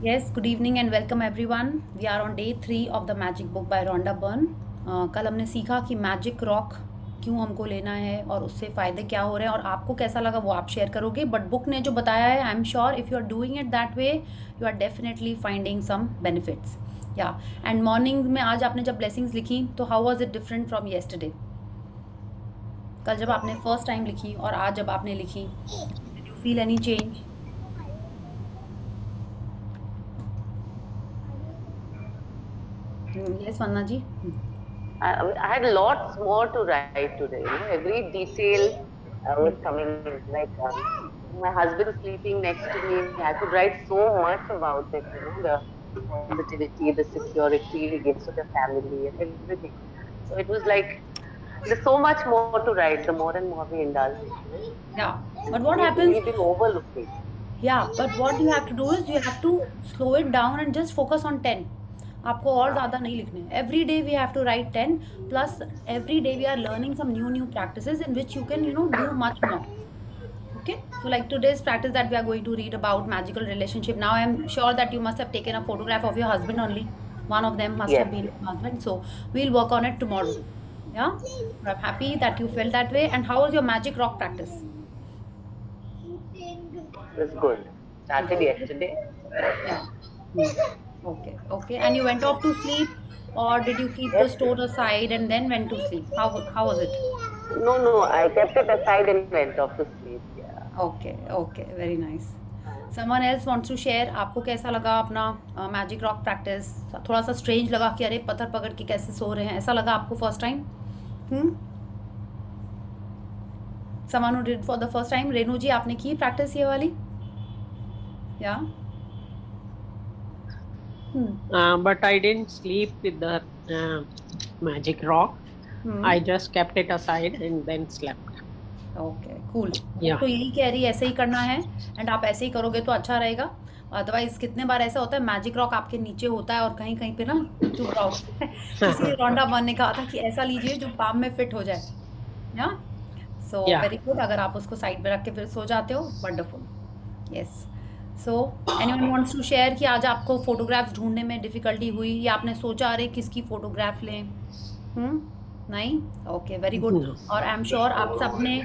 Yes, good evening and welcome everyone. We are on day 3 of the Magic Book by Rhonda Byrne. कल हमने सीखा कि magic rock क्यों हमको लेना है और उससे फ़ायदे क्या हो रहे हैं और आपको कैसा लगा वो आप शेयर करोगे. बट बुक ने जो बताया है, I am sure if you are doing it that way you are definitely finding some benefits. या एंड मॉर्निंग में आज आपने जब ब्लेसिंग्स लिखी तो how was it different from yesterday. कल जब आपने फर्स्ट टाइम लिखी और आज जब आपने लिखी, did you feel any change? Yes Vandana ji. I had lots more to write today. Every detail was coming in. Like my husband sleeping next to me, I could write so much about it. The positivity, the security he gives to the family, and everything. So it was like there's so much more to write. The more and more we indulge, Yeah, but what happens? we've been overlooking. Yeah, but what you have to do is you have to slow it down and just focus on 10. आपको और ज़्यादा नहीं लिखने. Every day we have to write 10 plus every day we are learning some new practices in which you can do much more. Okay, so like today's practice that we are going to read about magical relationship. Now I am sure that you must have taken a photograph of your husband only. One of them must have Yes, been yes. your husband. So we'll work on it tomorrow. Yeah, so I'm happy that you felt that way. And how was your magic rock practice? It was good. Started Good. yesterday. Yeah. Hmm. Okay. Okay. And you went off to sleep, or did you keep the Yes. stone aside and then went to sleep? How was it? No. I kept it aside and went off to sleep. Yeah. Okay. Okay. Very nice. Someone else wants to share. आपको कैसा लगा अपना magic rock practice? थोड़ा सा strange लगा कि अरे पत्थर पकड़ के कैसे सो रहे हैं, ऐसा लगा आपको first time? Hmm. Someone who did for the first time. Renu ji आपने की प्रैक्टिस ये वाली? या? But I didn't sleep with the magic rock. I just kept it aside and then slept. Okay cool. Yeah. तो यही कह रही है, ऐसे ही करना है एंड आप ऐसे ही करोगे तो अच्छा रहेगा. अदरवाइज कितने बार ऐसा होता है मैजिक रॉक आपके नीचे होता है और कहीं कहीं पे ना चुप रहो. इसीलिए रोंडा बर्न ने कहा था कि ऐसा लीजिए जो पाम में फिट हो जाए. या सो Yeah. Very good. अगर आप उसको साइड में रख के फिर सो जाते हो, wonderful. Yes. So anyone wants to share कि आज आपको फोटोग्राफ्स ढूंढने में डिफिकल्टी हुई या आपने सोचा अरे किसकी फोटोग्राफ लें? नहीं. Okay very good. No. और आई एम श्योर आप सबने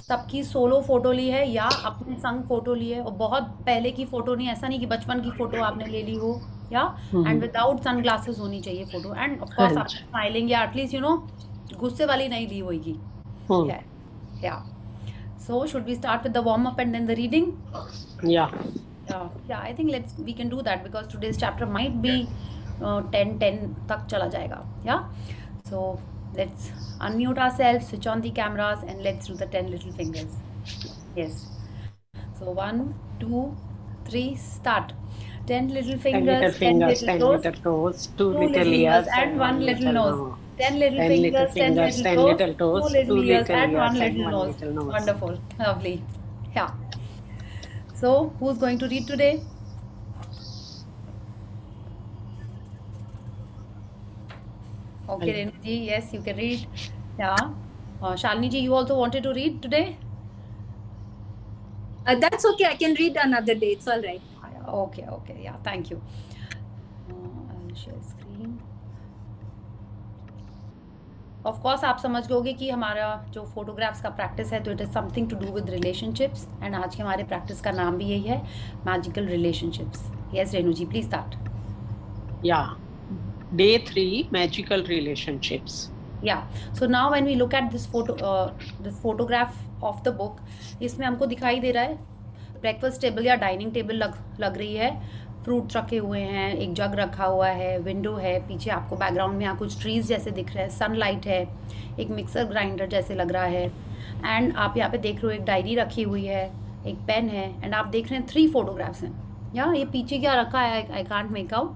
सबकी सोलो फोटो ली है या अपने संग फोटो ली है, और बहुत पहले की फोटो नहीं, ऐसा नहीं कि बचपन की फोटो आपने ले ली हो. या एंड विदाउट सन ग्लासेस होनी चाहिए फोटो, एंड ऑफ कोर्स आप Hands. स्माइलिंग या एटलीस्ट गुस्से वाली नहीं ली होगी. Hmm. या so should we start with the warm up and then the reading? Yeah. Yeah, I think we can do that because today's chapter might be 10 तक चला जाएगा. Yeah, so let's unmute ourselves, switch on the cameras, and let's do the 10 little fingers. Yes. So 1, 2, 3, start. 10 little 10 little fingers, 10 fingers, little 10 toes, little toes, 2 2 little little ears, ears, and 1 1 little little nose. nose. 10 little 10 little fingers, 10 fingers, little 10 toes, little 2 toes, 2 little ears, little and 1 ears, and little 1 nose. little nose. Wonderful. Lovely. Yeah. So who's going to read today? Okay, Renu ji, yes, you can read. Yeah. Shalini ji, you also wanted to read today? That's okay. I can read another day. It's all right. Okay. Yeah, thank you. I'll share screen. Of course आप समझ गए कि हमारा जो photographs का practice है तो it is something to do with relationships, and आज के हमारे प्रैक्टिस का नाम भी यही है, magical relationships. Yes Renu ji, please start. Yeah. Day 3, magical relationships. Yeah. So now when we look at this photograph of the book, इसमें हमको दिखाई दे रहा है ब्रेकफास्ट टेबल या डाइनिंग टेबल लग रही है. फ्रूट्स रखे हुए हैं, एक जग रखा हुआ है, विंडो है, पीछे आपको बैकग्राउंड में यहाँ कुछ ट्रीज जैसे दिख रहे हैं, सनलाइट है, एक मिक्सर ग्राइंडर जैसे लग रहा है, एंड आप यहाँ पे देख रहे हो एक डायरी रखी हुई है, एक पेन है, एंड आप देख रहे हैं 3 फोटोग्राफ्स हैं. या ये पीछे क्या रखा है I can't make out,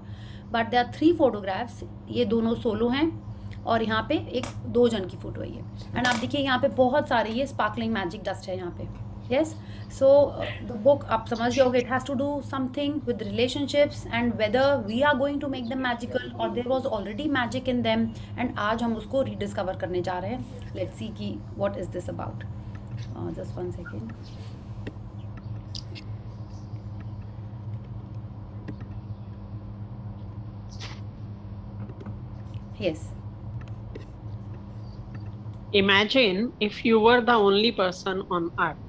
but they are 3 photographs. ये दोनों सोलो हैं और यहाँ पे एक 2 जन की फोटो है ये. एंड आप देखिए यहाँ पे बहुत सारे ये स्पार्कलिंग मैजिक डस्ट है यहाँ पे. Yes, so the book आप समझ गए होगे, it has to do something with relationships and whether we are going to make them magical or there was already magic in them, and आज हम उसको rediscover करने जा रहे हैं. Let's see कि what is this about. Just 1 second. Yes. Imagine if you were the only person on earth.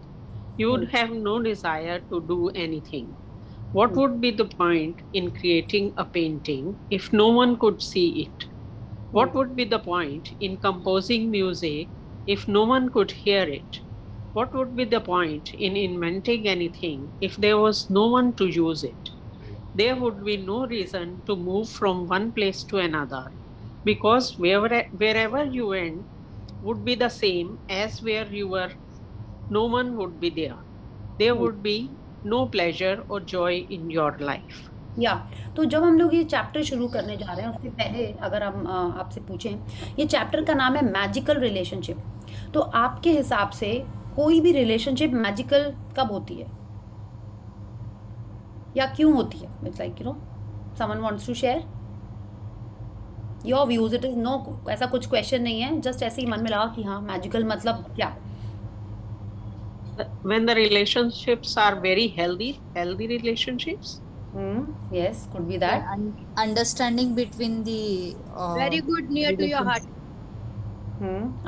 You would Hmm. have no desire to do anything. What Hmm. would be the point in creating a painting if no one could see it? Hmm. What would be the point in composing music if no one could hear it? What would be the point in inventing anything if there was no one to use it? There would be no reason to move from one place to another because wherever you went would be the same as where you were. No one would be there. There Hmm. would be no pleasure or joy in your life. या तो जब हम लोग ये chapter शुरू करने जा रहे हैं उससे पहले अगर हम आपसे पूछें, ये चैप्टर का नाम है मैजिकल रिलेशनशिप। तो आपके हिसाब से कोई भी रिलेशनशिप मैजिकल कब होती है या क्यों होती है? It's like someone wants to share your views. It is no, ऐसा कुछ क्वेश्चन नहीं है, जस्ट ऐसे ही मन में लगा कि हाँ मैजिकल मतलब क्या। When the relationships are very healthy relationships. Yes, could be that. Understanding between the Very good, near to your heart.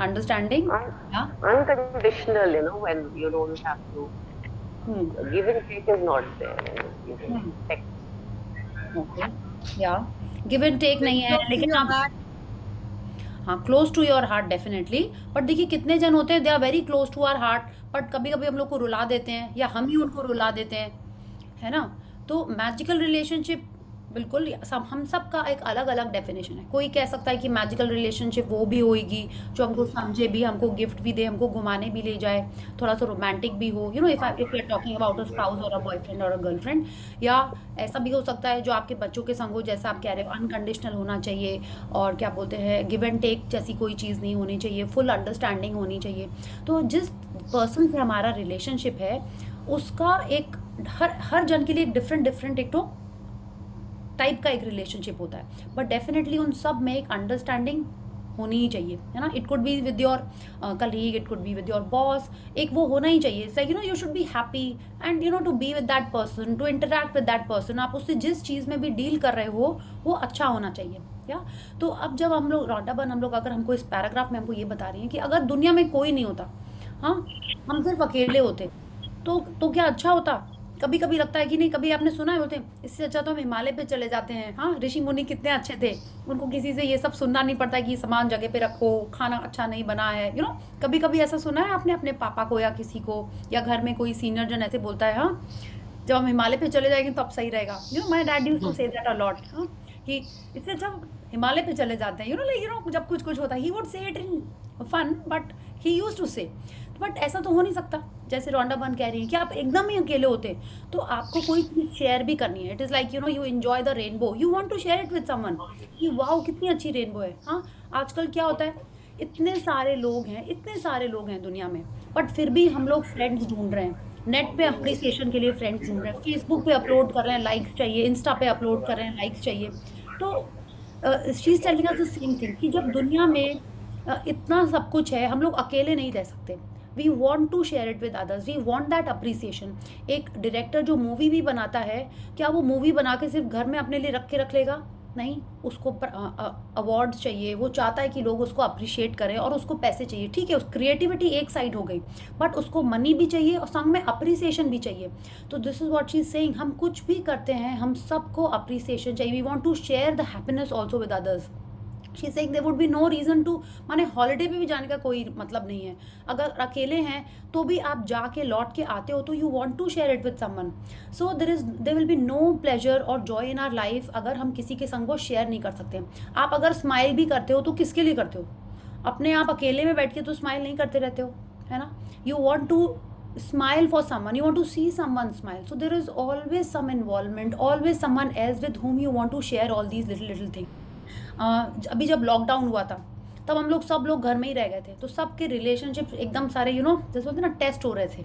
Understanding. Yeah. Unconditional, when you don't have to. Give and take is not there. Give and take. Okay. Yeah. Give and take नहीं है, लेकिन your आप heart. हाँ close to your heart definitely. But देखिए कितने जन होते हैं they are very close to our heart, but कभी कभी हम लोग को रुला देते हैं या हम ही उनको रुला देते हैं, है ना। तो मैजिकल रिलेशनशिप बिल्कुल हम सब का एक अलग अलग डेफिनेशन है। कोई कह सकता है कि मैजिकल रिलेशनशिप वो भी होएगी जो हमको समझे भी, हमको गिफ्ट भी दे, हमको घुमाने भी ले जाए, थोड़ा सा रोमांटिक भी हो, if you are talking about a spouse और अ बॉयफ्रेंड और अ गर्लफ्रेंड। या ऐसा भी हो सकता है जो आपके बच्चों के संग हो, जैसा आप कह रहे हो अनकंडीशनल होना चाहिए, और क्या बोलते हैं गिव एंड टेक जैसी कोई चीज़ नहीं होनी चाहिए, फुल अंडरस्टैंडिंग होनी चाहिए। तो जिस पर्सन से हमारा रिलेशनशिप है उसका एक हर जन के लिए एक डिफरेंट एक तो टाइप का एक रिलेशनशिप होता है, बट डेफिनेटली उन सब में एक अंडरस्टैंडिंग होनी ही चाहिए, है ना। It could be with your colleague, it could be with your boss, एक वो होना ही चाहिए। It's like you should be happy and to be with that person, to interact with that person. आप उससे जिस चीज़ में भी डील कर रहे हो वो अच्छा होना चाहिए। या तो अब जब हम लोग रॉन्डाबन हम लोग अगर हमको इस पैराग्राफ में हमको ये बता रही हैं कि अगर दुनिया में कोई नहीं होता, हाँ हम सिर्फ अकेले होते तो क्या अच्छा होता। कभी कभी लगता है कि नहीं, कभी आपने सुना है बोलते हैं इससे अच्छा तो हम हिमालय पे चले जाते हैं। हाँ ऋषि मुनि कितने अच्छे थे, उनको किसी से ये सब सुनना नहीं पड़ता है कि सामान जगह पे रखो, खाना अच्छा नहीं बना है। कभी कभी ऐसा सुना है आपने अपने पापा को या किसी को, या घर में कोई सीनियर जन ऐसे बोलता है हाँ जब हम हिमालय पे चले जाएंगे तो अब सही रहेगा। My dad used to say that a lot, कि इससे अच्छा हिमालय पे चले जाते हैं। लाइक जब कुछ होता है he would say it in fun, but he used to say. But ऐसा तो हो नहीं सकता जैसे रॉन्डाबन कह रही है कि आप एकदम ही अकेले होते तो आपको कोई चीज़ शेयर भी करनी है। It is like you enjoy the rainbow, you want to share it with someone कि वाओ कितनी अच्छी रेनबो है। हाँ आजकल क्या होता है, इतने सारे लोग हैं दुनिया में, बट फिर भी हम लोग फ्रेंड्स ढूंढ रहे हैं, नेट पे अप्रिसिएशन के लिए फ्रेंड्स ढूंढ रहे हैं, फेसबुक पे अपलोड कर रहे हैं लाइक्स चाहिए, इंस्टा पे अपलोड कर रहे हैं लाइक्स चाहिए। तो she is telling us the same thing कि जब दुनिया में इतना सब कुछ है हम लोग अकेले नहीं रह सकते। We want to share it with others, we want that appreciation. एक डायरेक्टर जो मूवी भी बनाता है, क्या वो मूवी बना के सिर्फ घर में अपने लिए रख लेगा? नहीं, उसको अवार्ड्स चाहिए, वो चाहता है कि लोग उसको अप्रिशिएट करें और उसको पैसे चाहिए। ठीक है, उस क्रिएटिविटी एक साइड हो गई, बट उसको मनी भी चाहिए और संग में अप्रिसिएशन भी चाहिए। तो this is what she is saying, हम कुछ भी करते हैं हम सबको अप्रिसिएशन चाहिए। We want to share the happiness also with others. She is saying there would be no reason to, माने हॉलीडे पे भी जाने का कोई मतलब नहीं है। अगर अकेले हैं तो भी आप जाके लौट के आते हो तो you want to share it with someone. So there will be no pleasure और जॉय इन आवर लाइफ अगर हम किसी के संग वो शेयर नहीं कर सकते। आप अगर स्माइल भी करते हो तो किसके लिए करते हो? अपने आप अकेले में बैठ के तो स्माइल नहीं करते रहते हो, है ना। You want to smile for someone, you want to see someone smile, so there is always some involvement, always someone else with whom you want to share all these little things. अभी जब lockdown हुआ था तब हम लोग सब लोग घर में ही रह गए थे, तो सबके रिलेशनशिप एकदम सारे जैसे बोलते ना टेस्ट हो रहे थे,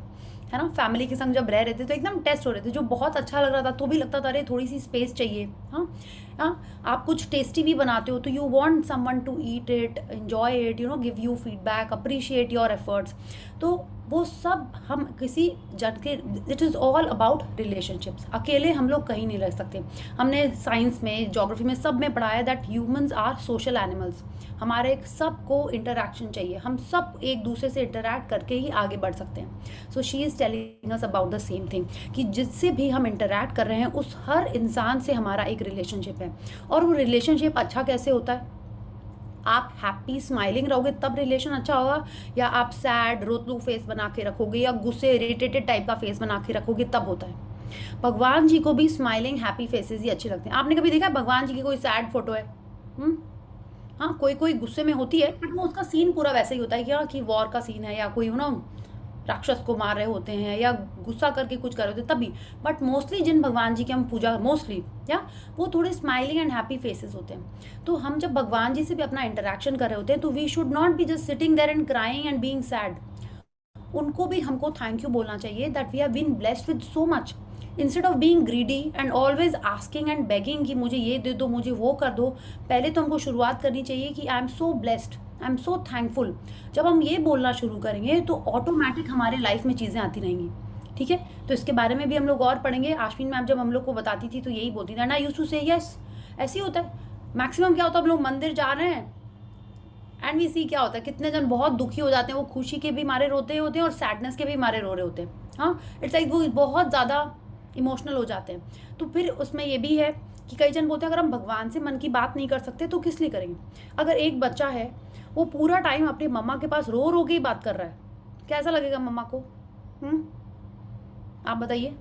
है ना। फैमिली के संग जब रह रहे थे तो एकदम टेस्ट हो रहे थे, जो बहुत अच्छा लग रहा था तो भी लगता था अरे थोड़ी सी स्पेस चाहिए। हाँ आप कुछ टेस्टी भी बनाते हो तो you want someone to eat it, enjoy it, give you feedback, appreciate your efforts. तो वो सब हम किसी जन के, it is all about relationships. अकेले हम लोग कहीं नहीं रह सकते। हमने साइंस में, ज्योग्राफी में, सब में पढ़ा है that humans are social animals. हमारे सबको इंटरैक्शन चाहिए, हम सब एक दूसरे से इंटरैक्ट करके ही आगे बढ़ सकते हैं। So she is telling us about the same thing कि जिससे भी हम इंटरैक्ट कर रहे हैं उस हर इंसान से हमारा एक रिलेशनशिप है। और वो रिलेशनशिप अच्छा कैसे होता है? आप हैप्पी स्माइलिंग रहोगे तब रिलेशन अच्छा होगा, या आप सैड रोतलू फेस बना के रखोगे या गुस्से इरिटेटेड टाइप का फेस बना के रखोगे तब होता है। भगवान जी को भी स्माइलिंग हैप्पी फेसेस ही अच्छे लगते हैं। आपने कभी देखा है भगवान जी की कोई सैड फोटो है? हाँ, कोई कोई गुस्से में होती है, बट वो उसका सीन पूरा वैसे ही होता है क्या कि वॉर का सीन है या कोई राक्षस को मार रहे होते हैं या गुस्सा करके कुछ कर रहे होते हैं तभी। बट मोस्टली जिन भगवान जी की हम पूजा मोस्टली या वो थोड़े स्माइलिंग एंड हैप्पी फेसेस होते हैं। तो हम जब भगवान जी से भी अपना इंटरेक्शन कर रहे होते हैं तो we should not be just sitting there and crying and being sad. उनको भी हमको थैंक यू बोलना चाहिए that we have been blessed with so much, instead of being greedy and always asking and begging कि मुझे ये दे दो, मुझे वो कर दो। पहले तो हमको शुरुआत करनी चाहिए कि आई am so blessed, I am so thankful. जब हम ये बोलना शुरू करेंगे तो ऑटोमेटिक हमारे लाइफ में चीज़ें आती रहेंगी। ठीक है, तो इसके बारे में भी हम लोग और पढ़ेंगे। आश्विन मैम जब हम लोग को बताती थी तो यही बोलती थी, एंड आई यूज्ड टू से यस। ऐसे ही होता है मैक्सिमम। क्या होता है, हम लोग मंदिर जा रहे हैं एंड वी सी क्या होता है, कितने जन बहुत दुखी हो जाते हैं, वो खुशी के भी मारे रोते होते हैं और सैडनेस के भी मारे रो रहे होते हैं। हाँ, इट्स लाइक वो बहुत ज़्यादा इमोशनल हो जाते हैं। तो फिर उसमें ये भी है कि कई जन बोलते हैं अगर हम भगवान से मन की बात नहीं कर सकते तो किस लिए करेंगे? अगर एक बच्चा है वो पूरा टाइम अपनी मम्मा के पास रो रो के ही बात कर रहा है, कैसा लगेगा मम्मा को? आप बताइए।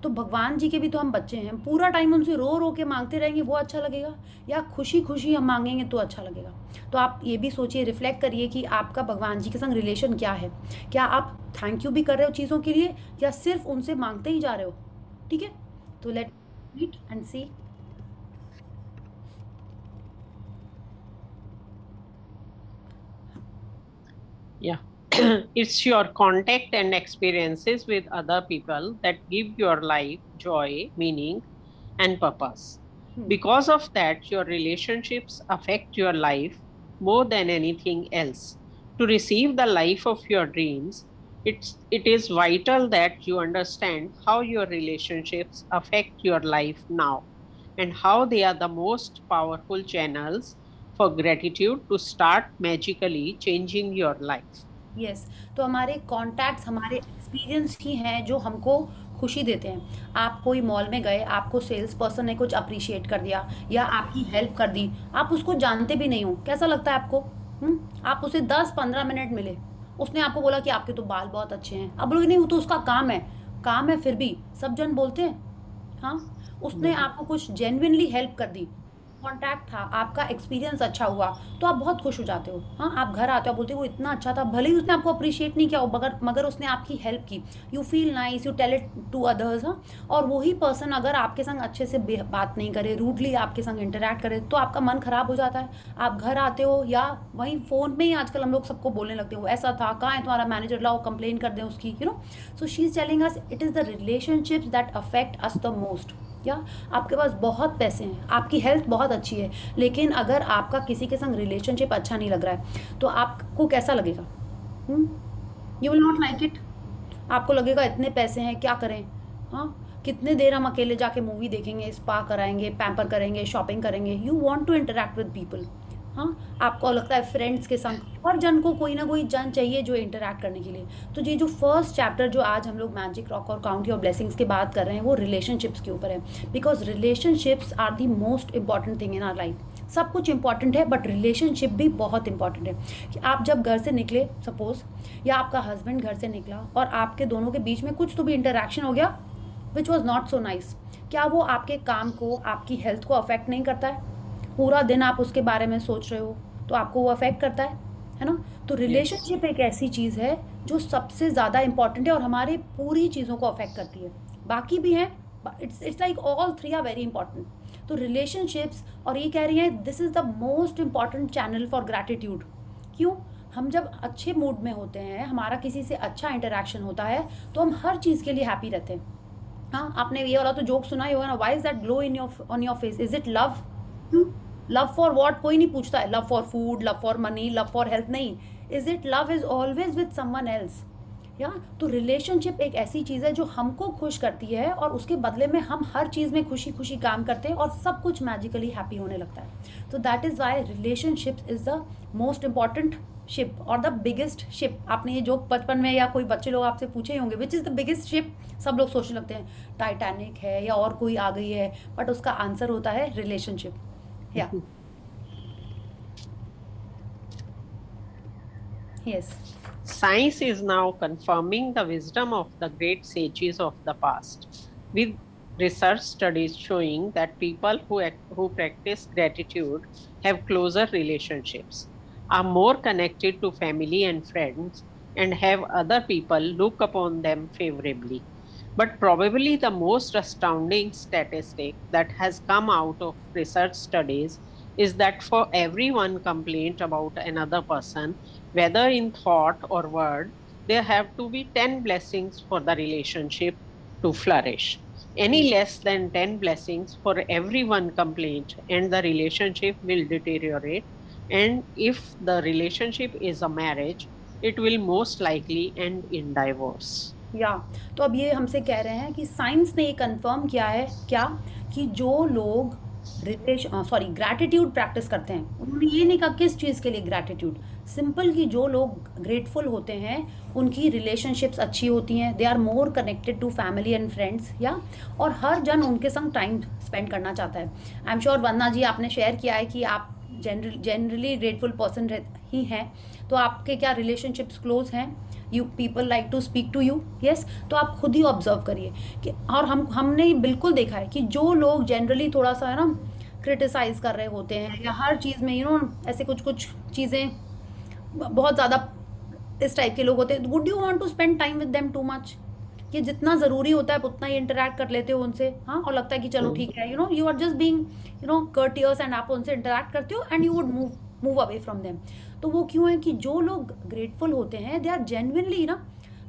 तो भगवान जी के भी तो हम बच्चे हैं, पूरा टाइम उनसे रो रो के मांगते रहेंगे वो अच्छा लगेगा, या खुशी खुशी हम मांगेंगे तो अच्छा लगेगा? तो आप ये भी सोचिए, रिफ्लेक्ट करिए कि आपका भगवान जी के संग रिलेशन क्या है। क्या आप थैंक यू भी कर रहे हो चीज़ों के लिए या सिर्फ उनसे मांगते ही जा रहे हो? ठीक है, तो let read and see. Yeah. It's your contact and experiences with other people that give your life joy, meaning, and purpose. Because of that, your relationships affect your life more than anything else. To receive the life of your dreams, it is vital that you understand how your relationships affect your life now and how they are the most powerful channels for gratitude to start magically changing your life. Yes, तो हमारे contacts, हमारे experience ही हैं जो हमको खुशी देते हैं। आप कोई मॉल में गए, आपको सेल्स पर्सन ने कुछ अप्रिशिएट कर दिया या आपकी हेल्प कर दी, आप उसको जानते भी नहीं हो, कैसा लगता है आपको? आप उसे 10-15 मिनट मिले, उसने आपको बोला कि आपके तो बाल बहुत अच्छे हैं। अब बोलोगे नहीं वो तो उसका काम है, फिर भी सब जन बोलते हैं। हाँ, उसने आपको कुछ जेन्युइनली हेल्प कर दी, कॉन्टैक्ट था, आपका एक्सपीरियंस अच्छा हुआ तो आप बहुत खुश हो जाते हो। हाँ, आप घर आते हो, बोलते हो वो इतना अच्छा था, भले ही उसने आपको अप्रिशिएट नहीं किया हो मगर उसने आपकी हेल्प की। You feel nice, you tell it to others. हाँ, और वही पर्सन अगर आपके संग अच्छे से बात नहीं करे, रूडली आपके संग इंटरैक्ट करे तो आपका मन खराब हो जाता है। आप घर आते हो या वहीं फ़ोन में ही आजकल हम लोग सबको बोलने लगते हो ऐसा था, कहाँ है तुम्हारा मैनेजर, लाओ कंप्लेन कर दें उसकी, so she is telling us it is the relationships that affect us the most. या आपके पास बहुत पैसे हैं, आपकी हेल्थ बहुत अच्छी है, लेकिन अगर आपका किसी के संग रिलेशनशिप अच्छा नहीं लग रहा है तो आपको कैसा लगेगा? You will not like it. आपको लगेगा इतने पैसे हैं क्या करें? हाँ, कितने देर हम अकेले जाके मूवी देखेंगे, स्पा कराएंगे, पैम्पर करेंगे, शॉपिंग करेंगे। You want to interact with people. हाँ, आपको लगता है फ्रेंड्स के संग, हर जन को कोई ना कोई जन चाहिए जो इंटरैक्ट करने के लिए। तो ये जो फर्स्ट चैप्टर जो आज हम लोग मैजिक रॉक और काउंट योर ब्लेसिंग्स की बात कर रहे हैं वो रिलेशनशिप्स के ऊपर है, because relationships are the most important thing in our life. सब कुछ इंपॉर्टेंट है बट रिलेशनशिप भी बहुत इंपॉर्टेंट है। कि आप जब घर से निकले सपोज, या आपका हस्बैंड घर से निकला और आपके दोनों के बीच में कुछ तो भी इंटरैक्शन हो गया which was not so nice, क्या वो आपके काम को, आपकी हेल्थ को अफेक्ट नहीं करता है? पूरा दिन आप उसके बारे में सोच रहे हो तो आपको वो अफेक्ट करता है ना? तो रिलेशनशिप एक ऐसी चीज़ है जो सबसे ज़्यादा इंपॉर्टेंट है और हमारे पूरी चीज़ों को अफेक्ट करती है। बाकी भी हैं, it's like all three are very important. तो रिलेशनशिप्स, और ये कह रही हैं this is the most important channel for gratitude. क्यों? हम जब अच्छे मूड में होते हैं, हमारा किसी से अच्छा इंटरेक्शन होता है तो हम हर चीज़ के लिए हैप्पी रहते हैं। हाँ, आपने ये वाला तो जोक सुना ही होगा ना, why is that glow on your face, is it love? Love for what कोई नहीं पूछता है, love for food, love for money, love for health नहीं। Is it love is always with someone else. या तो रिलेशनशिप एक ऐसी चीज़ है जो हमको खुश करती है और उसके बदले में हम हर चीज़ में खुशी खुशी काम करते हैं और सब कुछ मैजिकली हैप्पी होने लगता है। तो that is why relationship is the most important ship और द बिगेस्ट शिप। आपने ये जो बचपन में या कोई बच्चे लोग आपसे पूछे ही होंगे which is the biggest ship, सब लोग सोचने लगते हैं टाइटैनिक है या और कोई आ गई है, बट उसका आंसर होता है रिलेशनशिप। या yes Science is now confirming the wisdom of the great sages of the past, with research studies showing that people who practice gratitude have closer relationships, are more connected to family and friends, and have other people look upon them favorably. But probably the most astounding statistic that has come out of research studies is that for every one complaint about another person, whether in thought or word, there have to be 10 blessings for the relationship to flourish. Any less than 10 blessings for every one complaint, and the relationship will deteriorate. And if the relationship is a marriage, it will most likely end in divorce. या तो अब ये हमसे कह रहे हैं कि science ने ये कंफर्म किया है क्या कि जो लोग ग्रैटिट्यूड प्रैक्टिस करते हैं, उन्होंने ये नहीं कहा किस चीज़ के लिए ग्रैटिट्यूड, सिंपल कि जो लोग ग्रेटफुल होते हैं उनकी रिलेशनशिप्स अच्छी होती हैं, they are more connected to family and friends, या और हर जन उनके संग टाइम स्पेंड करना चाहता है। आई एम श्योर वंदना जी आपने शेयर किया है कि आप जनरली ग्रेटफुल पर्सन ही हैं, तो आपके क्या रिलेशनशिप्स क्लोज हैं, you people like to speak to you, yes. तो आप खुद ही ऑब्जर्व करिए कि और हमने बिल्कुल देखा है कि जो लोग जनरली थोड़ा सा है ना क्रिटिसाइज कर रहे होते हैं या हर चीज़ में ऐसे कुछ चीज़ें बहुत ज़्यादा इस टाइप के लोग होते हैं, would you want to spend time with them too much, कि जितना ज़रूरी होता है उतना ही इंटरेक्ट कर लेते हो उनसे, हाँ, और लगता है कि चलो ठीक है, you are just being courteous and आप उनसे इंटरेक्ट करते हो and you would move away from them. तो वो क्यों है कि जो लोग ग्रेटफुल होते हैं दे आर जेन्युइनली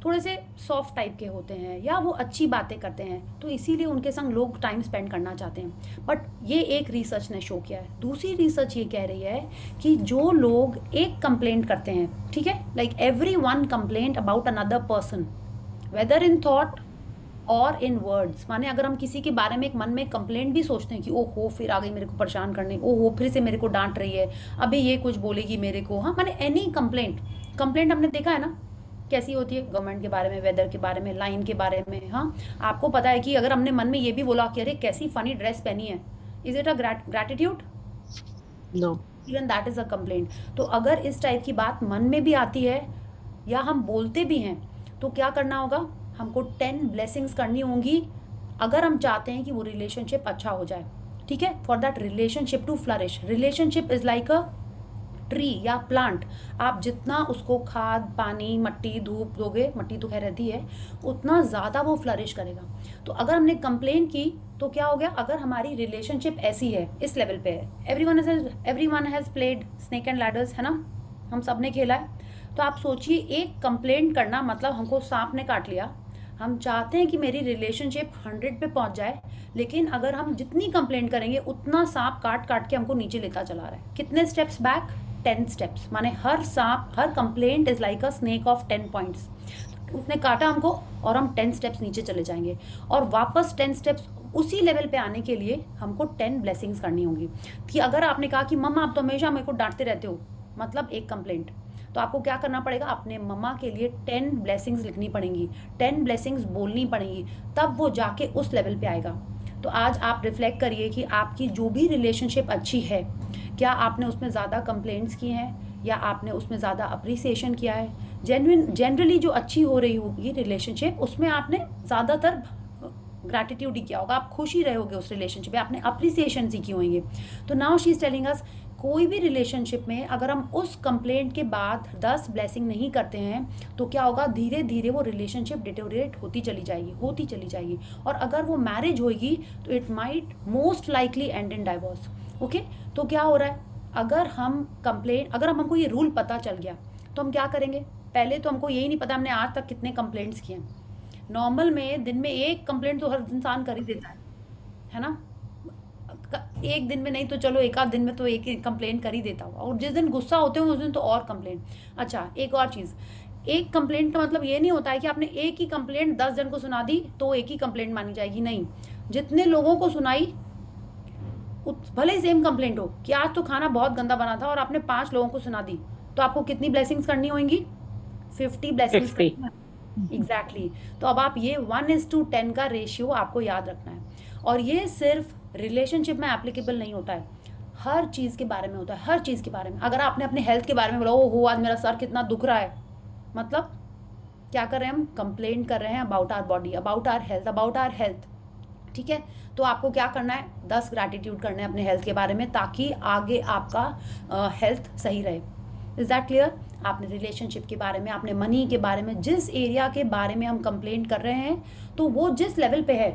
थोड़े से सॉफ्ट टाइप के होते हैं या वो अच्छी बातें करते हैं, तो इसीलिए उनके संग लोग टाइम स्पेंड करना चाहते हैं। बट ये एक रिसर्च ने शो किया है। दूसरी रिसर्च ये कह रही है कि जो लोग एक कंप्लेंट करते हैं, ठीक है, like every one complaint about another person whether in thought और इन वर्ड्स, माने अगर हम किसी के बारे में एक मन में कंप्लेंट भी सोचते हैं कि ओहो फिर आ गई मेरे को परेशान करने, ओहो फिर से मेरे को डांट रही है, अभी ये कुछ बोलेगी मेरे को, हाँ, माने एनी कंप्लेंट हमने देखा है ना कैसी होती है, गवर्नमेंट के बारे में, वेदर के बारे में, लाइन के बारे में, हाँ, आपको पता है कि अगर हमने मन में ये भी बोला कि अरे कैसी फनी ड्रेस पहनी है, is it a gratitude? No. Even that is a complaint. तो अगर इस टाइप की बात मन में भी आती है या हम बोलते भी हैं तो क्या करना होगा, हमको 10 ब्लेसिंग्स करनी होंगी अगर हम चाहते हैं कि वो रिलेशनशिप अच्छा हो जाए, ठीक है, for that relationship to flourish. Relationship is like a tree या प्लांट, आप जितना उसको खाद पानी मट्टी धूप दोगे, मट्टी तो खैर रहती है, उतना ज़्यादा वो फ्लरिश करेगा। तो अगर हमने कंप्लेन की तो क्या हो गया, अगर हमारी रिलेशनशिप ऐसी है, इस लेवल पे है, everyone has played snake and ladders, है ना, हम सब ने खेला है, तो आप सोचिए एक कंप्लेंट करना मतलब हमको सांप ने काट लिया, हम चाहते हैं कि मेरी रिलेशनशिप 100 पे पहुंच जाए, लेकिन अगर हम जितनी कंप्लेंट करेंगे उतना सांप काट काट के हमको नीचे लेता चला रहा है। कितने स्टेप्स बैक? 10 स्टेप्स, माने हर complaint is like a snake of 10 points. उसने काटा हमको और हम 10 स्टेप्स नीचे चले जाएंगे और वापस 10 स्टेप्स उसी लेवल पे आने के लिए हमको 10 ब्लेसिंग्स करनी होंगी। कि अगर आपने कहा कि मम्मा आप तो हमेशा मेरे को डांटते रहते हो, मतलब एक कंप्लेंट, तो आपको क्या करना पड़ेगा, अपने मम्मा के लिए 10 ब्लेसिंग्स लिखनी पड़ेंगी, 10 ब्लेसिंग्स बोलनी पड़ेंगी, तब वो जाके उस लेवल पे आएगा। तो आज आप रिफ्लेक्ट करिए कि आपकी जो भी रिलेशनशिप अच्छी है, क्या आपने उसमें ज़्यादा कंप्लेंट्स की हैं या आपने उसमें ज़्यादा अप्रिसिएशन किया है। जनरली जो अच्छी हो रही होगी रिलेशनशिप, उसमें आपने ज़्यादातर ग्रैटिट्यूड ही किया होगा, आप खुश ही रहे होगे उस रिलेशनशिप में, आपने अप्रिसिएशन सीखी होंगी। तो नाउ शी इज़ टेलिंग अस, कोई भी रिलेशनशिप में अगर हम उस कंप्लेंट के बाद 10 ब्लेसिंग नहीं करते हैं तो क्या होगा, धीरे धीरे वो रिलेशनशिप डिटोरेट होती चली जाएगी और अगर वो मैरिज होगी तो it might most likely and in divorce. Okay, तो क्या हो रहा है, अगर हमको ये रूल पता चल गया तो हम क्या करेंगे, पहले तो हमको यही नहीं पता हमने आज तक कितने कंप्लेंट्स किए हैं। नॉर्मल में दिन में एक कंप्लेंट तो हर इंसान कर ही देता है ना, एक दिन में नहीं तो चलो एक आध दिन में तो एक कंप्लेंट कर ही देता होगा, और जिस दिन गुस्सा होते हो उस दिन तो और कंप्लेंट। अच्छा, एक और चीज़, एक कंप्लेंट का मतलब ये नहीं होता है कि आपने एक ही कंप्लेंट 10 जन को सुना दी तो एक ही कंप्लेंट मानी जाएगी, नहीं। जितने लोगों को सुनाई, भले ही सेम कंप्लेंट हो कि आज तो खाना बहुत गंदा बना था और आपने 5 लोगों को सुना दी, तो आपको कितनी ब्लेसिंग्स करनी होंगी? 50 ब्लेसिंग्स 50. करनी। एग्जैक्टली। तो अब आप ये 1:10 का रेशियो आपको याद रखना है, और ये सिर्फ रिलेशनशिप में एप्लीकेबल नहीं होता है, हर चीज़ के बारे में होता है, हर चीज़ के बारे में। अगर आपने अपने हेल्थ के बारे में बोला, ओ हो आज मेरा सर कितना दुख रहा है, मतलब क्या कर रहे हैं हम? कंप्लेंट कर रहे हैं about our body, about our health, about our health. ठीक है, तो आपको क्या करना है? 10 ग्रैटिट्यूड करने हैं अपने हेल्थ के बारे में, ताकि आगे आपका हेल्थ सही रहे। Is that clear? आपने रिलेशनशिप के बारे में, आपने मनी के बारे में, जिस एरिया के बारे में हम कंप्लेंट कर रहे हैं, तो वो जिस लेवल पे है,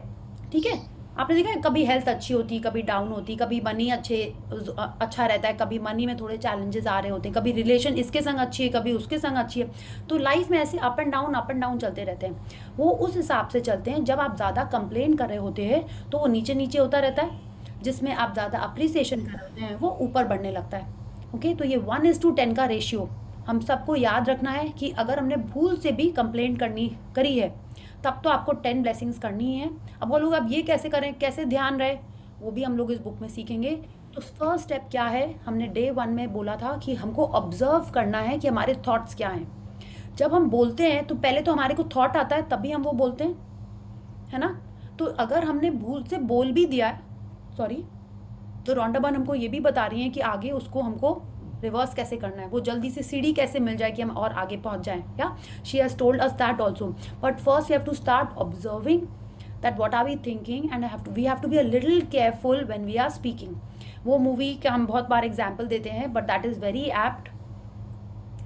ठीक है। आपने देखा है कभी हेल्थ अच्छी होती, कभी डाउन होती, कभी मनी अच्छा रहता है, कभी मनी में थोड़े चैलेंजेस आ रहे होते हैं, कभी रिलेशन इसके संग अच्छी है, कभी उसके संग अच्छी है। तो लाइफ में ऐसे अप एंड डाउन चलते रहते हैं। वो उस हिसाब से चलते हैं। जब आप ज़्यादा कंप्लेन कर रहे होते हैं तो वो नीचे नीचे होता रहता है, जिसमें आप ज़्यादा अप्रिसिएशन कर रहे होते हैं वो ऊपर बढ़ने लगता है। ओके, तो ये 1:10 का रेशियो हम सबको याद रखना है कि अगर हमने भूल से भी कंप्लेंट करी है, तब तो आपको 10 ब्लेसिंग्स करनी है। अब वो लोग अब ये कैसे करें, कैसे ध्यान रहे, वो भी हम लोग इस बुक में सीखेंगे। तो फर्स्ट स्टेप क्या है? हमने डे 1 में बोला था कि हमको ऑब्जर्व करना है कि हमारे थॉट्स क्या हैं। जब हम बोलते हैं तो पहले तो हमारे को थॉट आता है, तभी हम वो बोलते हैं, है ना। तो अगर हमने भूल से बोल भी दिया है, सॉरी, तो रॉन्डा बर्न हमको ये भी बता रही हैं कि आगे उसको हमको रिवर्स कैसे करना है, वो जल्दी से सीढ़ी कैसे मिल जाए कि हम और आगे पहुंच जाएं। या she has told us that also, but first we have to start observing that what are we thinking, and we have to be a little careful when we are speaking. वो मूवी का हम बहुत बार example देते हैं, but that is very apt.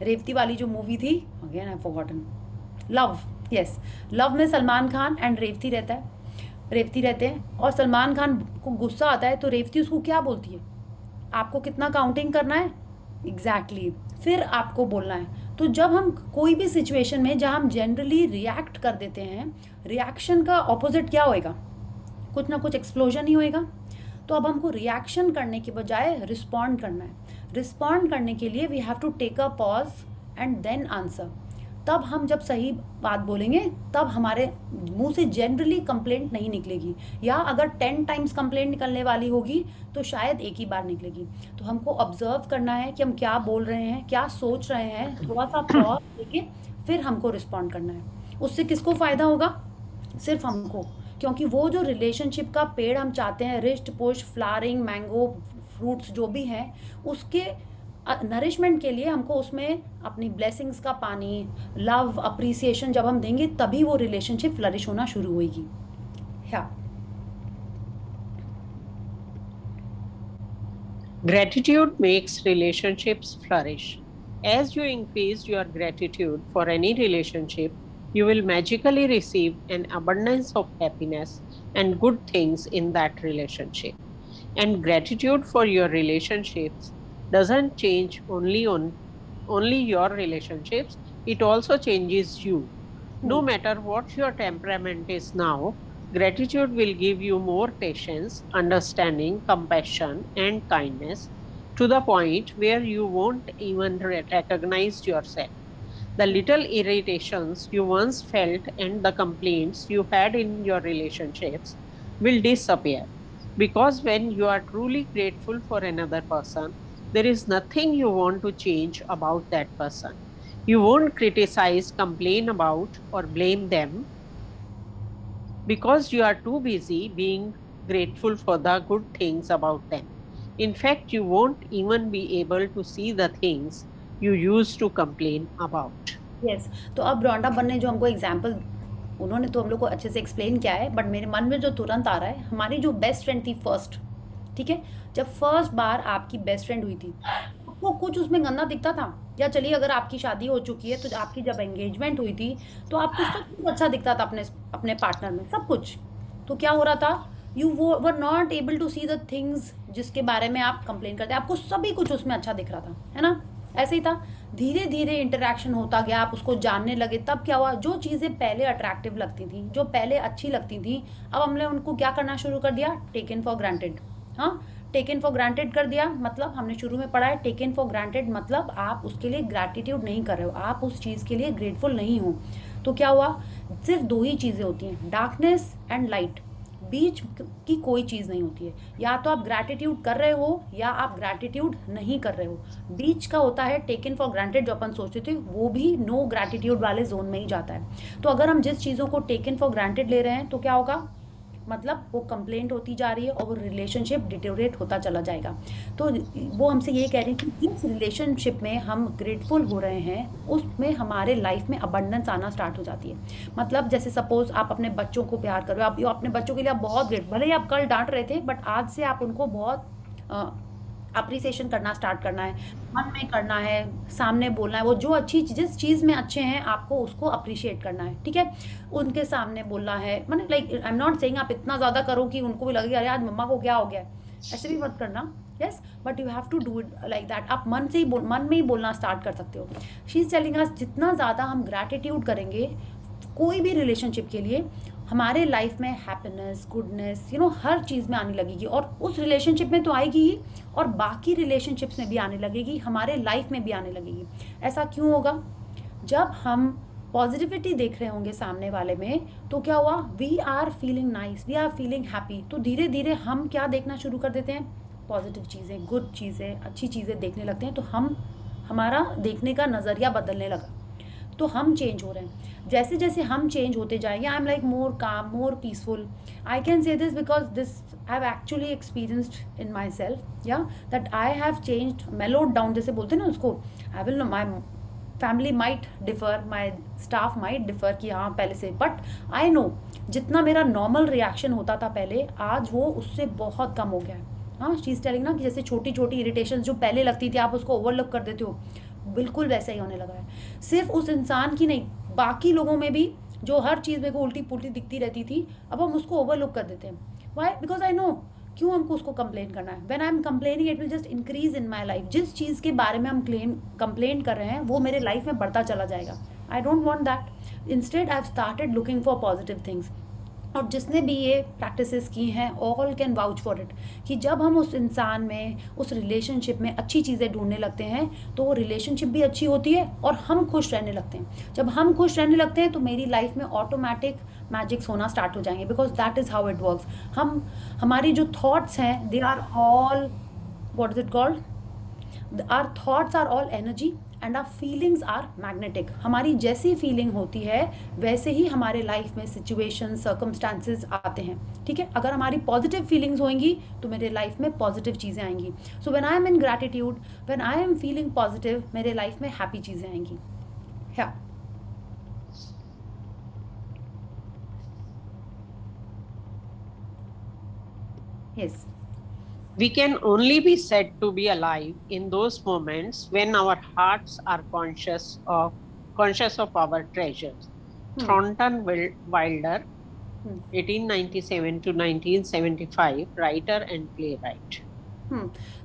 Revathi वाली जो movie थी, again I forgotten, love, yes, love में सलमान खान एंड रेवती रहते हैं, और सलमान खान को गुस्सा आता है तो रेवती उसको क्या बोलती है? आपको कितना काउंटिंग करना है? एग्जैक्टली, फिर आपको बोलना है। तो जब हम कोई भी सिचुएशन में जहाँ हम जनरली रिएक्ट कर देते हैं, रिएक्शन का ऑपोजिट क्या होएगा? कुछ ना कुछ एक्सप्लोजन ही होएगा। तो अब हमको रिएक्शन करने के बजाय रिस्पॉन्ड करना है। रिस्पॉन्ड करने के लिए we have to take a pause and then answer. तब हम जब सही बात बोलेंगे, तब हमारे मुंह से जनरली कंप्लेंट नहीं निकलेगी, या अगर 10 टाइम्स कंप्लेंट निकलने वाली होगी तो शायद एक ही बार निकलेगी। तो हमको ऑब्जर्व करना है कि हम क्या बोल रहे हैं, क्या सोच रहे हैं, थोड़ा सा पॉज लेके फिर हमको रिस्पॉन्ड करना है। उससे किसको फ़ायदा होगा? सिर्फ हमको, क्योंकि वो जो रिलेशनशिप का पेड़ हम चाहते हैं, wrist push flowering mango fruits जो भी हैं, उसके नरिशमेंट के लिए हमको उसमें अपनी ब्लेसिंग्स का पानी, लव, अप्रिसिएशन जब हम देंगे, तभी वो रिलेशनशिप फ्लरिश होना शुरू होगी। या Gratitude makes relationships flourish. As you increase your gratitude for any relationship, you will magically receive an abundance of happiness and good things in that relationship. And gratitude for your relationships doesn't change only your relationships, it also changes you. No matter what your temperament is now, gratitude will give you more patience, understanding, compassion, and kindness, to the point where you won't even recognize yourself. The little irritations you once felt and the complaints you had in your relationships will disappear. Because when you are truly grateful for another person, there is nothing you want to change about that person. You won't criticize, complain about, or blame them, because you are too busy being grateful for the good things about them. In fact, you won't even be able to see the things you used to complain about. Yes, तो अब Rhonda burn ने जो हमको example, उन्होंने तो हम लोग को अच्छे से एक्सप्लेन किया है, बट मेरे मन में जो तुरंत आ रहा है, हमारी जो बेस्ट फ्रेंड थी फर्स्ट, ठीक है, जब फर्स्ट बार आपकी बेस्ट फ्रेंड हुई थी, आपको कुछ उसमें गंदा दिखता था? या चलिए अगर आपकी शादी हो चुकी है, तो आपकी जब एंगेजमेंट हुई थी तो आपको सब कुछ अच्छा दिखता था अपने पार्टनर में, सब कुछ। तो क्या हो रहा था? You were not able to see the things जिसके बारे में आप कंप्लेन करते, आपको सभी कुछ उसमें अच्छा दिख रहा था, है ना। ऐसे ही था, धीरे धीरे इंटरेक्शन होता गया, आप उसको जानने लगे, तब क्या हुआ? जो चीज़ें पहले अट्रैक्टिव लगती थी, जो पहले अच्छी लगती थी, अब हमने उनको क्या करना शुरू कर दिया? Taken for granted. हाँ, टेकन फॉर ग्रांटेड कर दिया, मतलब हमने शुरू में पढ़ा है टेकन फॉर ग्रांटेड मतलब आप उसके लिए ग्रैटिट्यूड नहीं कर रहे हो, आप उस चीज़ के लिए ग्रेटफुल नहीं हो। तो क्या हुआ, सिर्फ दो ही चीज़ें होती हैं, डार्कनेस एंड लाइट, बीच की कोई चीज़ नहीं होती है। या तो आप ग्रैटिट्यूड कर रहे हो या आप ग्रैटिट्यूड नहीं कर रहे हो। बीच का होता है टेकन फॉर ग्रांटेड, जो अपन सोचते थे वो भी नो ग्रैटिट्यूड वाले जोन में ही जाता है। तो अगर हम जिस चीज़ों को टेकन फॉर ग्रांटेड ले रहे हैं तो क्या होगा, मतलब वो कंप्लेंट होती जा रही है और वो रिलेशनशिप डिटेरियोरेट होता चला जाएगा। तो वो हमसे ये कह रही थी कि जिस रिलेशनशिप में हम ग्रेटफुल हो रहे हैं उसमें हमारे लाइफ में अबंडेंस आना स्टार्ट हो जाती है। मतलब जैसे सपोज आप अपने बच्चों को प्यार कर रहे हो, आप अपने बच्चों के लिए आप बहुत ग्रेट, भले ही आप कल डांट रहे थे बट आज से आप उनको बहुत अप्रिसिएशन करना स्टार्ट करना है, मन में करना है, सामने बोलना है, वो जो अच्छी जिस चीज़ में अच्छे हैं आपको उसको अप्रिशिएट करना है, ठीक है। उनके सामने बोलना है, मैंने like I am not saying आप इतना ज़्यादा करो कि उनको भी लगे अरे आज मम्मा को क्या हो गया, ऐसे भी मत करना, yes, but you have to do it like that. आप मन में ही बोलना स्टार्ट कर सकते हो। शी इज़ टेलिंग अस जितना ज़्यादा हम ग्रैटिट्यूड करेंगे कोई भी रिलेशनशिप के लिए, हमारे लाइफ में हैप्पीनेस, गुडनेस, हर चीज़ में आने लगेगी, और उस रिलेशनशिप में तो आएगी ही और बाकी रिलेशनशिप्स में भी आने लगेगी, हमारे लाइफ में भी आने लगेगी। ऐसा क्यों होगा, जब हम पॉजिटिविटी देख रहे होंगे सामने वाले में तो क्या हुआ, we are feeling nice, we are feeling happy, तो धीरे धीरे हम क्या देखना शुरू कर देते हैं, पॉजिटिव चीज़ें, गुड चीज़ें, अच्छी चीज़ें देखने लगते हैं। तो हमारा देखने का नज़रिया बदलने लगा, तो हम चेंज हो रहे हैं। जैसे जैसे हम चेंज होते जाएंगे, I am like more calm, more peaceful. I can say this because this I have actually experienced in myself, yeah that I have changed, mellowed down जैसे बोलते हैं ना उसको। I will know my family might differ, my staff might differ कि हाँ पहले से, but I know जितना मेरा नॉर्मल रिएक्शन होता था पहले, आज वो उससे बहुत कम हो गया है। हाँ, शी इज टेलिंग ना कि जैसे छोटी छोटी इरिटेशन जो पहले लगती थी आप उसको ओवरलुक कर देते हो, बिल्कुल वैसा ही होने लगा है। सिर्फ उस इंसान की नहीं, बाकी लोगों में भी जो हर चीज़ मेरे को उल्टी पुल्टी दिखती रहती थी, अब हम उसको ओवरलुक कर देते हैं। वाई, बिकॉज आई नो क्यों हमको उसको कंप्लेन करना है। When I am complaining it will just increase in my life. जिस चीज़ के बारे में हम कंप्लेन कर रहे हैं वो मेरे लाइफ में बढ़ता चला जाएगा। I don't want that. Instead I have started looking for positive things. और जिसने भी ये प्रैक्टिसेस की हैं all can vouch for it, कि जब हम उस इंसान में, उस रिलेशनशिप में अच्छी चीज़ें ढूंढने लगते हैं तो वो रिलेशनशिप भी अच्छी होती है और हम खुश रहने लगते हैं। जब हम खुश रहने लगते हैं तो मेरी लाइफ में ऑटोमेटिक मैजिक्स होना स्टार्ट हो जाएंगे, because that is how it works. हमारी जो थॉट्स हैं they are all, what is it called, our thoughts are all energy and our feelings are magnetic. हमारी जैसी फीलिंग होती है वैसे ही हमारे लाइफ में सिचुएशन, सर्कमस्टांसेस आते हैं, ठीक है। अगर हमारी पॉजिटिव फीलिंग्स होंगी तो मेरे लाइफ में पॉजिटिव चीज़ें आएंगी। So when I am in gratitude, when I am feeling positive, मेरे लाइफ में हैप्पी चीज़ें आएंगी। या yes, We can only be said to be alive in those moments when our hearts are conscious of our treasures. Thornton Wilder, 1897 to 1975, writer and playwright.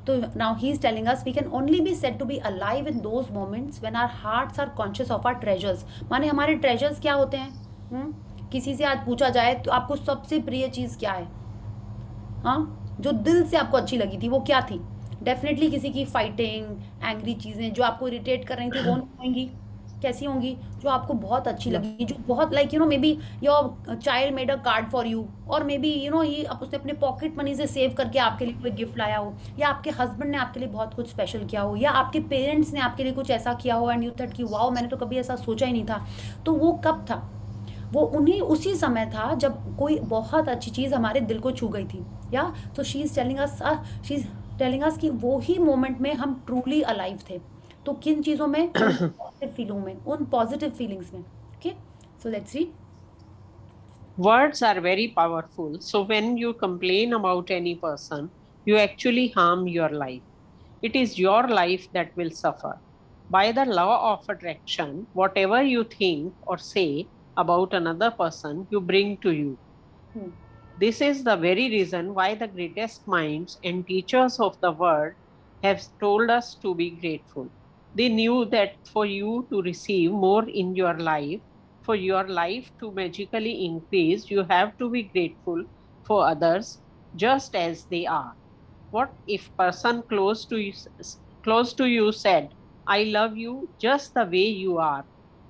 So now he's telling us we can only be said to be alive in those moments when our hearts are conscious of our treasures. माने हमारे treasures क्या होते हैं? किसी से आज पूछा जाए तो आपको सबसे प्रिय चीज़ क्या है? हाँ, जो दिल से आपको अच्छी लगी थी वो क्या थी? डेफिनेटली किसी की फाइटिंग, एंग्री चीज़ें जो आपको इरिटेट कर रही थी वो नहीं होंगी। कैसी होंगी? जो आपको बहुत अच्छी लगी, जो बहुत like may be your child made a card for you, और मे बी ही उसने अपने पॉकेट मनी से सेव करके आपके लिए कोई गिफ्ट लाया हो, या आपके हस्बैंड ने आपके लिए बहुत कुछ स्पेशल किया हो, या आपके पेरेंट्स ने आपके लिए कुछ ऐसा किया हो एंड यू थॉट कि वाओ मैंने तो कभी ऐसा सोचा ही नहीं था। तो वो कब था? वो उसी समय था जब कोई बहुत अच्छी चीज़ हमारे दिल को छू गई थी। या तो शी इज़ टेलिंग अस कि वो ही मोमेंट में हम ट्रूली अलाइव थे। तो किन चीज़ों में? पॉजिटिव फीलिंग में, उन पॉजिटिव फीलिंग्स में। Okay, so let's read. Words are very powerful. So when you complain about any person, you actually harm your life. It is your life that will suffer. By the law of attraction, whatever you think or say about another person, you bring to you. This is the very reason why the greatest minds and teachers of the world have told us to be grateful. They knew that for you to receive more in your life, for your life to magically increase, you have to be grateful for others just as they are. What if person close to you said, I love you just the way you are?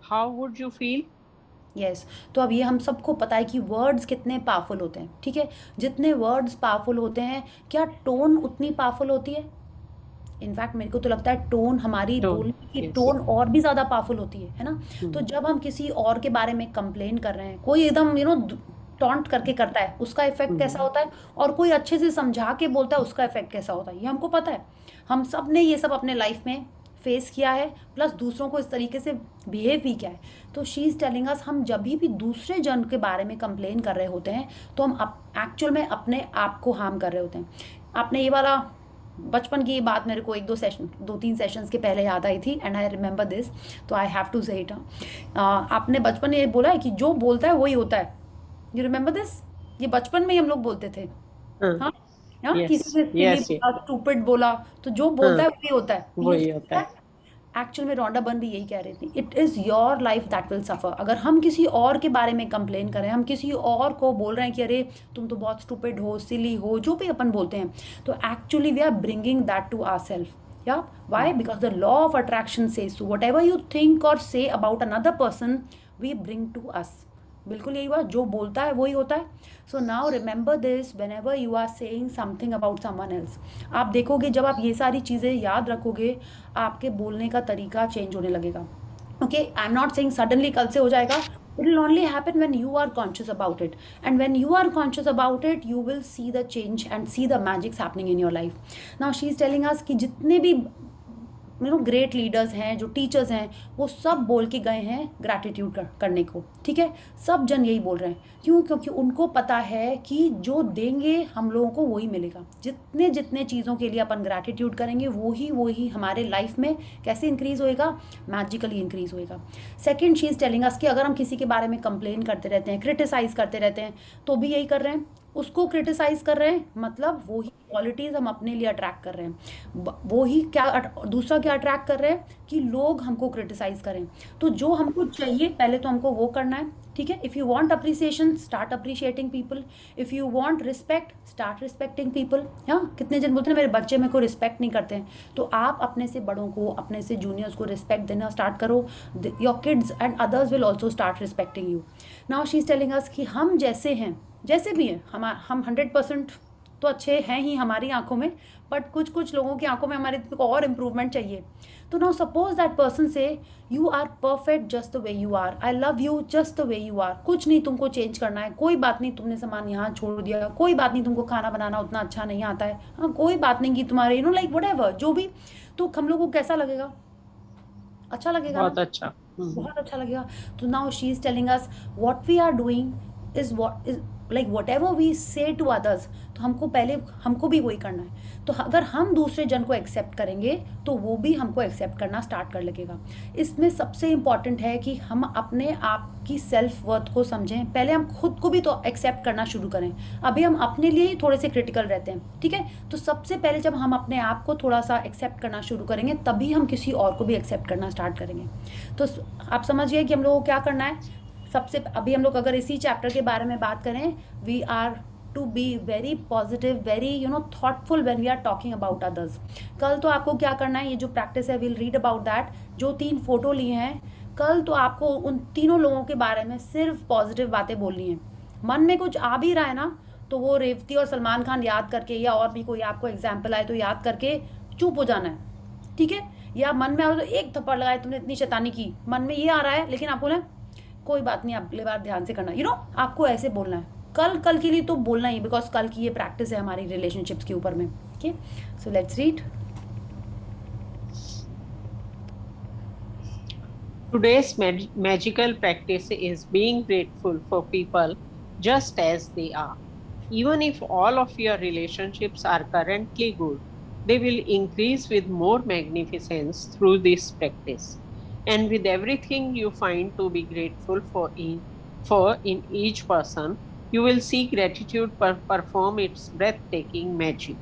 How would you feel? Yes तो अब ये हम सबको पता है कि words कितने powerful होते हैं, ठीक है। जितने वर्ड्स पावरफुल होते हैं, क्या टोन उतनी पावरफुल होती है? इनफैक्ट मेरे को तो लगता है टोन, हमारी Tone, बोलने की yes. टोन और भी ज़्यादा पावरफुल होती है ना। तो जब हम किसी और के बारे में कंप्लेन कर रहे हैं, कोई एकदम टॉन्ट करके करता है, उसका इफेक्ट कैसा होता है, और कोई अच्छे से समझा के बोलता है, उसका इफेक्ट कैसा होता है, ये हमको पता है। हम सब ने ये सब अपने लाइफ में फेस किया है, प्लस दूसरों को इस तरीके से बिहेव भी किया है। तो शी इज़ टेलिंग अस, हम जब भी दूसरे जन के बारे में कंप्लेन कर रहे होते हैं, तो हम एक्चुअल में अपने आप को हार्म कर रहे होते हैं। आपने ये वाला बचपन की ये बात मेरे को 2-3 सेशंस के पहले याद आई थी, एंड आई रिमेंबर दिस, तो आई हैव टू से इट। आपने बचपन में ये बोला है कि जो बोलता है वही होता है। You remember this? ये बचपन में ही हम लोग बोलते थे। हाँ हाँ, Yes, किसी ने yes, silly बोला, स्टूपिड बोला, तो जो बोलता है वही होता है। वही होता है। एक्चुअल में रॉन्डा बर्न भी यही कह रही थी, it is your life that will suffer. अगर हम किसी और के बारे में कंप्लेन करें, हम किसी और को बोल रहे हैं कि अरे तुम तो बहुत स्टूपिड हो, सिली हो, जो भी अपन बोलते हैं, तो actually we are bringing that to our self. Yeah why? Because the law of attraction says, whatever you think और say about another person, we bring to us. बिल्कुल यही हुआ, जो बोलता है वही होता है। So now remember this whenever you are saying something about someone else. आप देखोगे, जब आप ये सारी चीज़ें याद रखोगे, आपके बोलने का तरीका चेंज होने लगेगा। Okay, I am not saying suddenly कल से हो जाएगा, it will only happen when you are conscious about it, and when you are conscious about it, you will see the change and see the magics happening in your life. Now she is telling us कि जितने भी great leaders हैं, जो teachers हैं, वो सब बोल के गए हैं ग्रैटिट्यूड करने को, ठीक है। सब जन यही बोल रहे हैं, क्यों? क्योंकि उनको पता है कि जो देंगे हम लोगों को वही मिलेगा। जितने जितने चीज़ों के लिए अपन ग्रैटिट्यूड करेंगे, वही हमारे लाइफ में कैसे इंक्रीज़ होएगा? मैजिकली इंक्रीज़ होएगा। Second, she is telling us कि अगर हम किसी के बारे में कंप्लेन करते रहते हैं, क्रिटिसाइज़ करते रहते हैं, तो भी यही कर रहे हैं, उसको क्रिटिसाइज़ कर रहे हैं, मतलब वही क्वालिटीज़ हम अपने लिए अट्रैक्ट कर रहे हैं। वही क्या दूसरा क्या अट्रैक्ट कर रहे हैं कि लोग हमको क्रिटिसाइज़ करें। तो जो हमको चाहिए, पहले तो हमको वो करना है, ठीक है। If you want appreciation, start appreciating people. If you want respect, start respecting people. हाँ, कितने जन बोलते हैं मेरे बच्चे मेरे को रिस्पेक्ट नहीं करते हैं, तो आप अपने से बड़ों को, अपने से जूनियर्स को रिस्पेक्ट देना स्टार्ट करो। Your kids and others will also start respecting you. Now she is telling us कि हम जैसे हैं, जैसे भी हैं, हम 100% तो अच्छे हैं ही हमारी आंखों में, बट कुछ कुछ लोगों की आंखों में हमारे को और इम्प्रूवमेंट चाहिए। तो नाउ सपोज दैट पर्सन से, you are perfect just the way you are, I love you just the way you are. कुछ नहीं तुमको चेंज करना है, कोई बात नहीं तुमने सामान यहाँ छोड़ दिया, कोई बात नहीं तुमको खाना बनाना उतना अच्छा नहीं आता है, हाँ कोई बात नहीं कि तुम्हारे लाइक व्हाटएवर जो भी, तो हम लोगों को कैसा लगेगा? अच्छा लगेगा, बहुत ना? अच्छा। बहुत अच्छा लगेगा। तो now she is telling us what we are doing is what is like whatever we say to others, तो हमको भी वही करना है। तो अगर हम दूसरे जन को एक्सेप्ट करेंगे, तो वो भी हमको एक्सेप्ट करना स्टार्ट कर लगेगा। इसमें सबसे इम्पॉर्टेंट है कि हम अपने आप की सेल्फ वर्थ को समझें। पहले हम खुद को भी तो एक्सेप्ट करना शुरू करें। अभी हम अपने लिए ही थोड़े से क्रिटिकल रहते हैं, ठीक है। तो सबसे पहले जब हम अपने आप को थोड़ा सा एक्सेप्ट करना शुरू करेंगे, तभी हम किसी और को भी एक्सेप्ट करना स्टार्ट करेंगे। तो आप समझिए कि हम लोगों को क्या करना है। सबसे अभी हम लोग अगर इसी चैप्टर के बारे में बात करें, we are to be very positive, very thoughtful when we are talking about others. कल तो आपको क्या करना है, ये जो प्रैक्टिस है, विल रीड अबाउट दैट। जो 3 फोटो लिए हैं, कल तो आपको उन तीनों लोगों के बारे में सिर्फ पॉजिटिव बातें बोलनी है। मन में कुछ आ भी रहा है ना, तो वो रेवती और सलमान खान याद करके, या और भी कोई आपको एग्जाम्पल आए तो याद करके चुप हो जाना है, ठीक है। या मन में आ तो एक थप्पड़ लगाए, तुमने इतनी शैतानी की, मन में ये आ रहा है, लेकिन आपको ना कोई बात नहीं, अगले बार ध्यान से करना, आपको ऐसे बोलना है। कल के लिए तो बोलना ही, बिकॉज कल की ये प्रैक्टिस है हमारी रिलेशनशिप्स के ऊपर में। Okay, so let's read. Today's magical practice is being grateful for people just as they are. Even if all of your relationships are currently good, they will increase with more magnificence through this practice. And with everything you find to be grateful for in each person, you will see gratitude perform its breathtaking magic,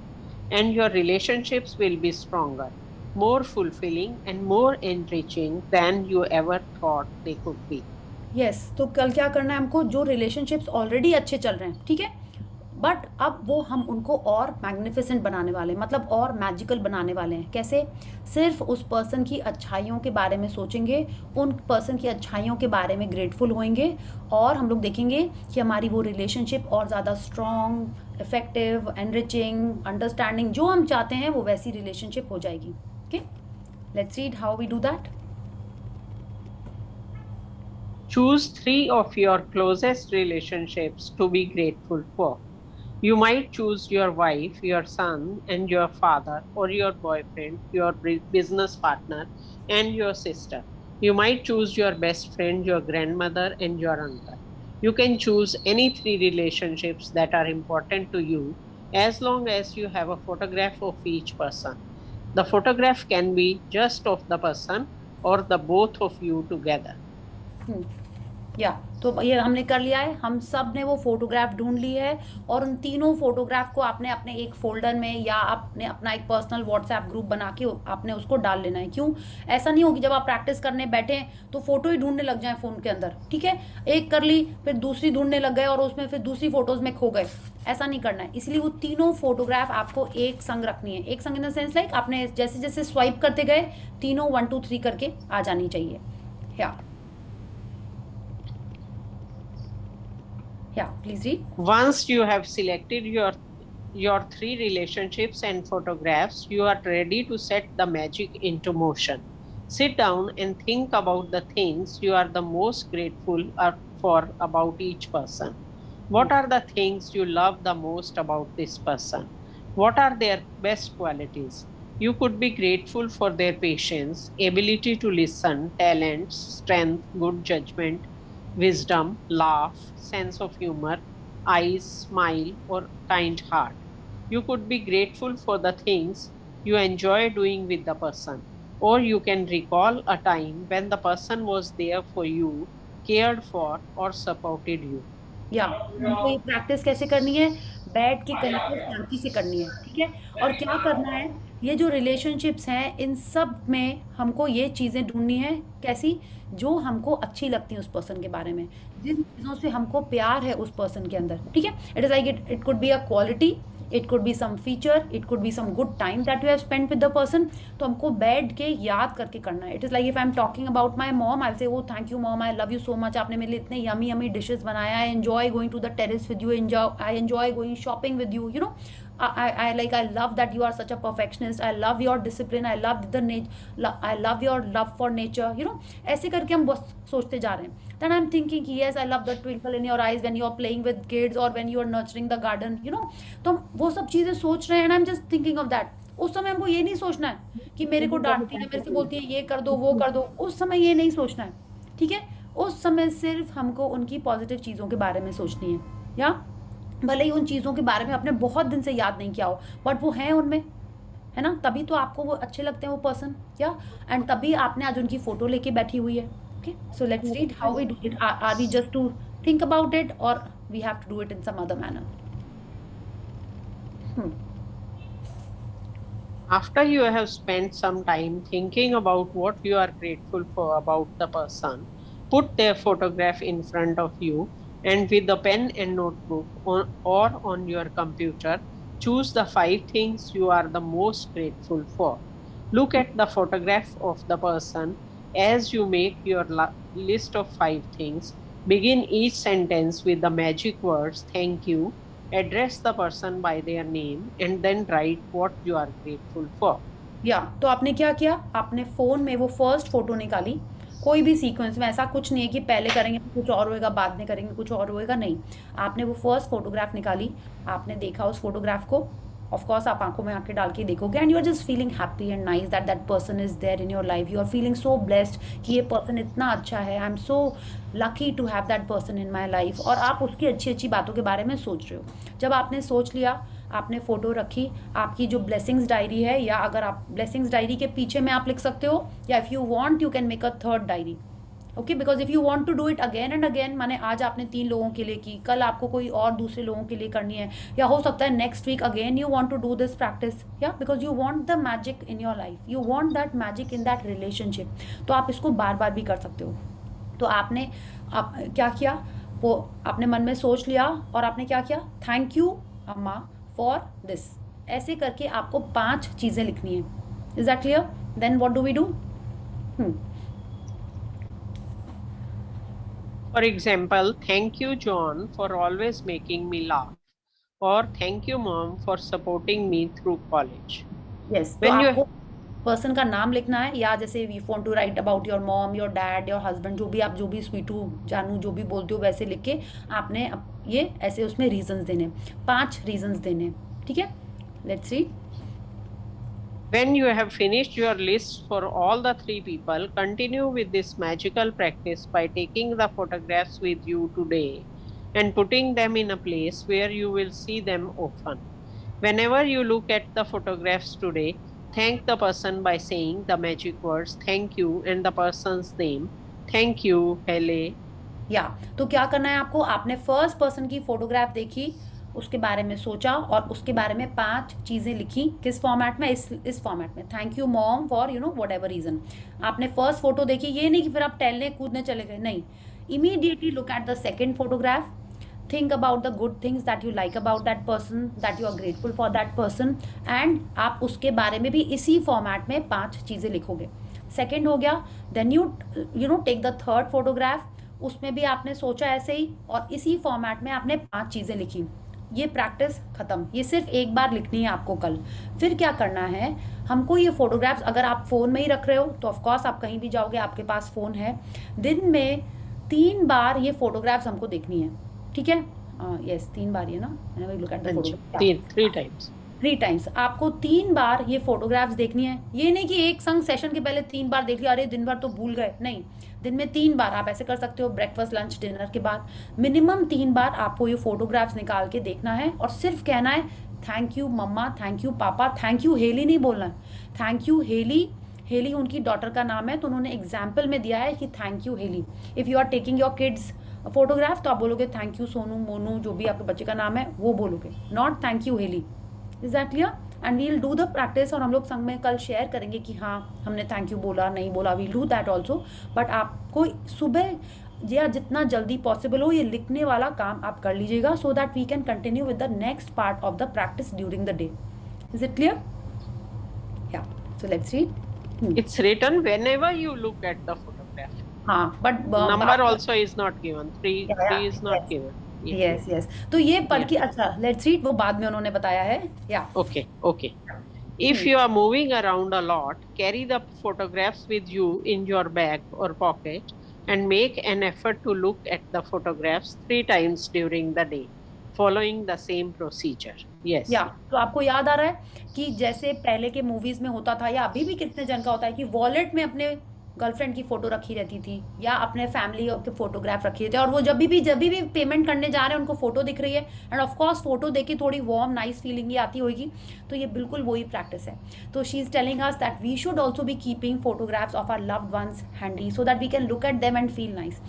and your relationships will be stronger, more fulfilling, and more enriching than you ever thought they could be. Yes, तो कल क्या करना है हमको, जो relationships already अच्छे चल रहे हैं, ठीक है, बट अब वो हम उनको और मैग्निफिसेंट बनाने वाले हैं, मतलब और मैजिकल बनाने वाले हैं। कैसे? सिर्फ उस पर्सन की अच्छाइयों के बारे में सोचेंगे, उन पर्सन की अच्छाइयों के बारे में ग्रेटफुल होंगे, और हम लोग देखेंगे कि हमारी वो रिलेशनशिप और ज़्यादा स्ट्रॉन्ग, इफेक्टिव, एनरिचिंग, अंडरस्टैंडिंग, जो हम चाहते हैं वो वैसी रिलेशनशिप हो जाएगी। Okay, let's read how we do that. Choose 3 of your closest relationships to be grateful for. You might choose your wife, your son, and your father, or your boyfriend, your business partner, and your sister. You might choose your best friend, your grandmother, and your uncle. You can choose any 3 relationships that are important to you as long as you have a photograph of each person. The photograph can be just of the person or the both of you together. या तो ये हमने कर लिया है, हम सब ने वो फोटोग्राफ ढूंढ ली है, और उन तीनों फोटोग्राफ को आपने अपने एक फोल्डर में या आपने अपना एक पर्सनल व्हाट्सएप ग्रुप बना के आपने उसको डाल लेना है। क्यों? ऐसा नहीं होगी जब आप प्रैक्टिस करने बैठे तो फोटो ही ढूंढने लग जाए फ़ोन के अंदर, ठीक है, एक कर ली फिर दूसरी ढूंढने लग गए और उसमें फिर दूसरी फोटोज़ में खो गए। ऐसा नहीं करना है, इसलिए वो तीनों फोटोग्राफ आपको एक संग रखनी है। एक संग इन द सेंस लाइक आपने जैसे जैसे स्वाइप करते गए तीनों 1 2 3 करके आ जानी चाहिए। Yeah, please read. Once you have selected your 3 relationships and photographs, you are ready to set the magic into motion. Sit down and think about the things you are the most grateful for about each person. What are the things you love the most about this person? What are their best qualities? You could be grateful for their patience, ability to listen, talents, strength, good judgment, wisdom, laugh, sense of humor, eyes, smile, or kind heart. You could be grateful for the things you enjoy doing with the person, or you can recall a time when the person was there for you, cared for, or supported you. या हमको ये practice कैसे करनी है? बैठ के कहीं पे शांति से करनी है, ठीक है। और क्या करना है, ये जो रिलेशनशिप्स हैं इन सब में हमको ये चीज़ें ढूंढनी है। कैसी? जो हमको अच्छी लगती हैं उस पर्सन के बारे में, जिन चीज़ों से हमको प्यार है उस पर्सन के अंदर, ठीक है। It is like it could be a quality, it could be some feature, it could be some good time that you have spend with the person. तो हमको बैठ के याद करके करना है। It is like if I am talking about my mom, I say, oh thank you mom, I love you so much, आपने मेरे लिए इतने यमी यमी डिशेस बनाया, I enjoy going to the terrace with you, I enjoy going shopping with you, you know, I love that you are such a perfectionist, I love your discipline, I love I love your love for nature, you know। ऐसे करके हम बस सोचते जा रहे हैं। Then I'm thinking yes, I love the twinkle in your eyes when you are playing with kids or when you are nurturing the garden, you know। तो हम वो सब चीज़ें सोच रहे हैं, and I'm just thinking of that। उस समय हमको ये नहीं सोचना है कि मेरे को डांटती है, मेरे से बोलती है ये कर दो वो कर दो, उस समय ये नहीं सोचना है, ठीक है। उस समय सिर्फ हमको उनकी पॉजिटिव चीज़ों के बारे में सोचनी है, या भले ही उन चीज़ों के बारे में आपने बहुत दिन से याद नहीं किया हो, बट वो हैं उनमें, है ना, तभी तो आपको वो अच्छे लगते हैं वो पर्सन, या एंड तभी आपने आज उनकी फ़ोटो लेके बैठी हुई है। Okay, so let's read how we do it. Are we just to think about it और we have to do it in some other manner? After you have spent some time thinking about what you are grateful for about the person, put their photograph in front of you and with a pen and notebook or on your computer, choose the 5 things you are the most grateful for. Look at the photograph of the person as you make your list of 5 things. Begin each sentence with the magic words, thank you. Address the person by their name and then write what you are grateful for. या तो आपने क्या किया, आपने phone में वो first photo निकाली। कोई भी सीक्वेंस में ऐसा कुछ नहीं है कि पहले करेंगे कुछ और होएगा, बाद में करेंगे कुछ और होएगा, नहीं। आपने वो फर्स्ट फोटोग्राफ निकाली, आपने देखा उस फोटोग्राफ को, ऑफ कोर्स आप आंखों में आंखें डाल के देखोगे, and you are just feeling happy and nice that that person is there in your life. You are feeling so blessed कि ये पर्सन इतना अच्छा है, I am so lucky to have that person in my life. और आप उसकी अच्छी अच्छी बातों के बारे में सोच रहे हो। जब आपने सोच लिया, आपने फ़ोटो रखी, आपकी जो ब्लेसिंग्स डायरी है, या अगर आप ब्लेसिंग्स डायरी के पीछे में आप लिख सकते हो, या if you want you can make a third diary. Okay, because if you want to do it again and again, माने आज आपने 3 लोगों के लिए की, कल आपको कोई और दूसरे लोगों के लिए करनी है, या हो सकता है next week again you want to do this practice, या because you want the magic in your life, you want that magic in that relationship. तो आप इसको बार बार भी कर सकते हो। तो आपने क्या किया, वो आपने मन में सोच लिया और आपने क्या किया, thank you Amma for this, ऐसे करके आपको 5 चीज़ें लिखनी है. Is that clear? Then what do we do? For example, thank you, John, for always making me laugh. Or thank you, Mom, for supporting me through college. Yes, तो When you आपको person का नाम लिखना है, या जैसे we want to write about your mom, your dad, your husband, जो भी आप जो भी स्वीटू जानू जो भी बोलते हो वैसे लिख के आपने ये ऐसे उसमें रीजंस देने, 5 रीजंस देने. ठीक है, let's see. When you have finished your list for all the 3 people, continue with this magical practice by taking the photographs with you today and putting them in a place where you will see them often. Whenever you look at the photographs today, thank the person by saying the magic words thank you and the person's name. Thank you, Hele. या तो क्या करना है आपको, आपने first person की photograph देखी, उसके बारे में सोचा और उसके बारे में 5 चीज़ें लिखी. किस फॉर्मेट में? इस फॉर्मेट में. Thank you mom for what ever reason. आपने फर्स्ट फोटो देखी, ये नहीं कि फिर आप टहलने कूदने चले गए, नहीं. Immediately look at the second photograph, think about the good things that you like about that person, that you are grateful for that person, and आप उसके बारे में भी इसी फॉर्मेट में 5 चीज़ें लिखोगे. सेकेंड हो गया. Then you know take the third photograph, उसमें भी आपने सोचा ऐसे ही और इसी फॉर्मेट में आपने 5 चीज़ें लिखी. ये प्रैक्टिस ख़त्म. ये सिर्फ एक बार लिखनी है आपको कल. फिर क्या करना है, हमको ये फोटोग्राफ्स, अगर आप फ़ोन में ही रख रहे हो तो ऑफकोर्स आप कहीं भी जाओगे आपके पास फ़ोन है, दिन में 3 बार ये फोटोग्राफ्स हमको देखनी है. ठीक है, यस 3 बार ये ना, look at the photo 3 times. 3 times आपको 3 बार ये फोटोग्राफ्स देखनी है. ये नहीं कि एक संग सेशन के पहले 3 बार देख लिया, अरे दिन भर तो भूल गए, नहीं. दिन में 3 बार आप ऐसे कर सकते हो, ब्रेकफास्ट लंच डिनर के बाद मिनिमम 3 बार आपको ये फोटोग्राफ्स निकाल के देखना है और सिर्फ कहना है thank you mamma, thank you papa, thank you Haley नहीं बोलना है, थैंक यू हेली. हेली उनकी डॉटर का नाम है तो उन्होंने एग्जाम्पल में दिया है कि thank you Haley. If you are taking your kids photograph तो आप बोलोगे थैंक यू सोनू, मोनू, जो भी आपके बच्चे का नाम है वो बोलोगे, not thank you Haley. Is that clear? And we will do the practice और हम लोग संग में कल शेयर करेंगे कि हाँ हमने थैंक यू बोला नहीं बोला, we'll do that also. But आपको सुबह या जितना जल्दी पॉसिबल हो ये लिखने वाला काम आप कर लीजिएगा so that we can continue with the next part of the practice during the day. Is it clear? Yeah so let's read. It's written whenever you look at the photograph. हाँ but Number also is not given. 3 is not yes. given. Yes yes, तो ये पढ़ के अच्छा let's read, वो बाद में उन्होंने बताया है. या Okay. If you are moving around a lot, carry the photographs with you in your bag or pocket and make an effort to look at the photographs 3 times during the day, following the same procedure. Yes. या तो आपको याद आ रहा है कि जैसे पहले के मूवीज में होता था या अभी भी कितने जन का होता है कि वॉलेट में अपने गर्लफ्रेंड की फोटो रखी रहती थी या अपने फैमिली के फोटोग्राफ रखी रहती है और वो जब भी पेमेंट करने जा रहे हैं उनको फोटो दिख रही है एंड ऑफ कोर्स फोटो देख के थोड़ी वार्म नाइस फीलिंग ही आती होगी. तो ये बिल्कुल वही प्रैक्टिस है. तो she is telling us that we should also be keeping photographs of our loved ones handy so that we can look at them and feel nice.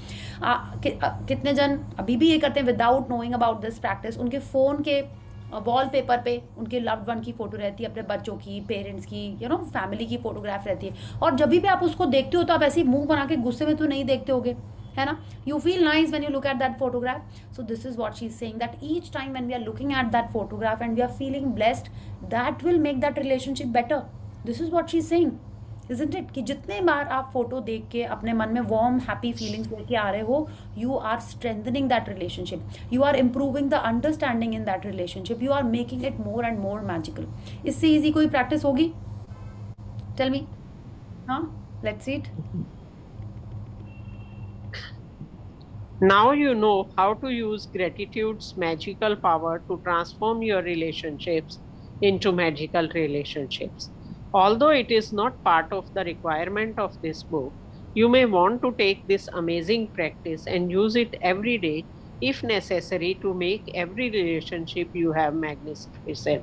कितने जन अभी भी ये करते हैं without knowing about this practice. उनके phone के wallpaper पे उनके लव्ड वन की फोटो रहती है, अपने बच्चों की, पेरेंट्स की, फैमिली की फोटोग्राफ रहती है और जब भी आप उसको देखते हो तो आप ऐसे ही मुंह बना के गुस्से में तो नहीं देखते होगे, है ना. You feel nice when you look at that photograph. So this is what she is saying that each time when we are looking at that photograph and we are feeling blessed that will make that relationship better. This is what she is saying, isn't it? कि जितने बार आप photo देख के अपने मन में warm happy feelings लेके आ रहे हो, you are strengthening that relationship, you are improving the understanding in that relationship, you are making it more and more magical. इससे ईजी कोई प्रैक्टिस होगी? Tell me. हाँ, let's see it. Now you know how to use gratitude's magical power to transform your relationships into magical relationships. Although it is not part of the requirement of this book, you may want to take this amazing practice and use it every day if necessary to make every relationship you have magnificent.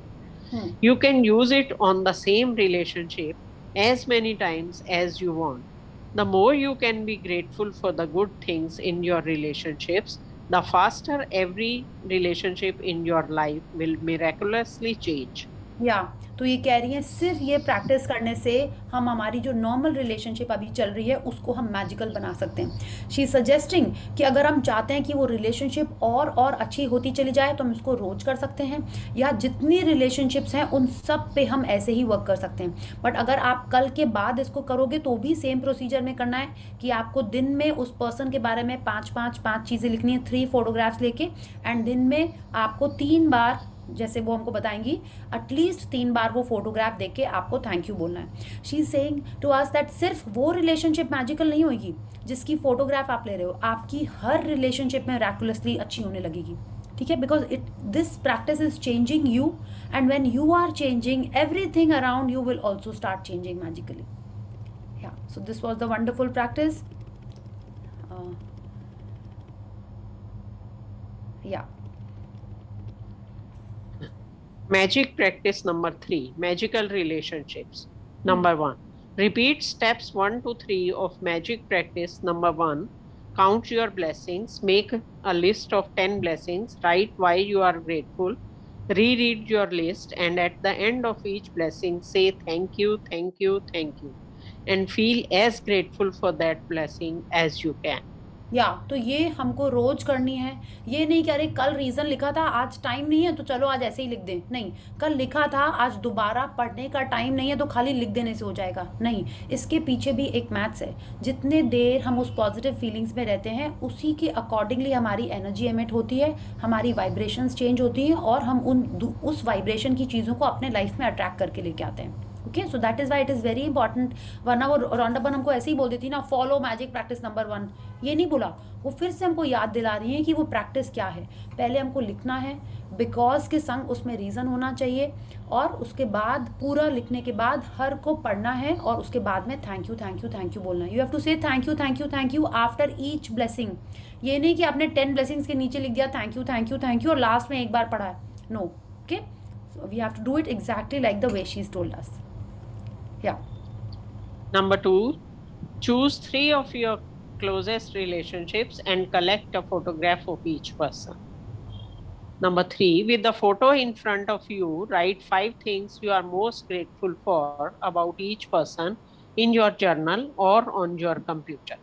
You can use it on the same relationship as many times as you want. The more you can be grateful for the good things in your relationships, the faster every relationship in your life will miraculously change. या तो ये कह रही हैं सिर्फ ये practice करने से हम हमारी जो नॉर्मल रिलेशनशिप अभी चल रही है उसको हम मैजिकल बना सकते हैं। शी सजेस्टिंग कि अगर हम चाहते हैं कि वो रिलेशनशिप और अच्छी होती चली जाए तो हम इसको रोज कर सकते हैं, या जितनी रिलेशनशिप्स हैं उन सब पे हम ऐसे ही वर्क कर सकते हैं। बट अगर आप कल के बाद इसको करोगे तो भी सेम प्रोसीजर में करना है कि आपको दिन में उस पर्सन के बारे में पाँच चीज़ें लिखनी है, 3 फोटोग्राफ्स लेके, एंड दिन में आपको 3 बार, जैसे वो हमको बताएंगी, एटलीस्ट 3 बार वो फोटोग्राफ देख के आपको थैंक यू बोलना है। She is saying to us that सिर्फ वो रिलेशनशिप मैजिकल नहीं होगी जिसकी फोटोग्राफ आप ले रहे हो, आपकी हर रिलेशनशिप में मैराकुलसली अच्छी होने लगेगी। ठीक है, because this practice is changing you, and when you are changing everything around you will also start changing magically. Yeah so this was the wonderful practice. Yeah Magic practice number 3, magical relationships. Number 1, repeat steps 1 to 3 of magic practice number 1. Count your blessings, make a list of 10 blessings, write why you are grateful, reread your list, and at the end of each blessing say thank you, thank you, thank you, and feel as grateful for that blessing as you can. या तो ये हमको रोज करनी है। ये नहीं कि अरे कल रीज़न लिखा था, आज टाइम नहीं है तो चलो आज ऐसे ही लिख दें, नहीं, कल लिखा था, आज दोबारा पढ़ने का टाइम नहीं है तो खाली लिख देने से हो जाएगा, नहीं, इसके पीछे भी एक मैथ्स है। जितने देर हम उस पॉजिटिव फीलिंग्स में रहते हैं उसी के अकॉर्डिंगली हमारी एनर्जी एमिट होती है, हमारी वाइब्रेशंस चेंज होती हैं, और हम उस वाइब्रेशन की चीज़ों को अपने लाइफ में अट्रैक्ट करके लेके आते हैं। Okay, so that is why it is very important. वरना वो रॉन्डाबन हमको ऐसे ही बोल देती ना, फॉलो मैजिक प्रैक्टिस नंबर 1, ये नहीं बोला, वो फिर से हमको याद दिला रही है कि वो प्रैक्टिस क्या है। पहले हमको लिखना है, बिकॉज के संग उसमें रीज़न होना चाहिए, और उसके बाद पूरा लिखने के बाद हर को पढ़ना है, और उसके बाद में thank you thank you thank you बोलना है। You have to say thank you thank you thank you after each blessing. ये नहीं कि आपने 10 ब्लेसिंग्स के नीचे लिख दिया thank you thank you thank you और लास्ट में एक बार पढ़ा है, no. Okay, so we have to do it exactly like the way she is told us. Yeah. Number 2, choose 3 of your closest relationships and collect a photograph of each person. Number 3, with the photo in front of you, write 5 things you are most grateful for about each person in your journal or on your computer.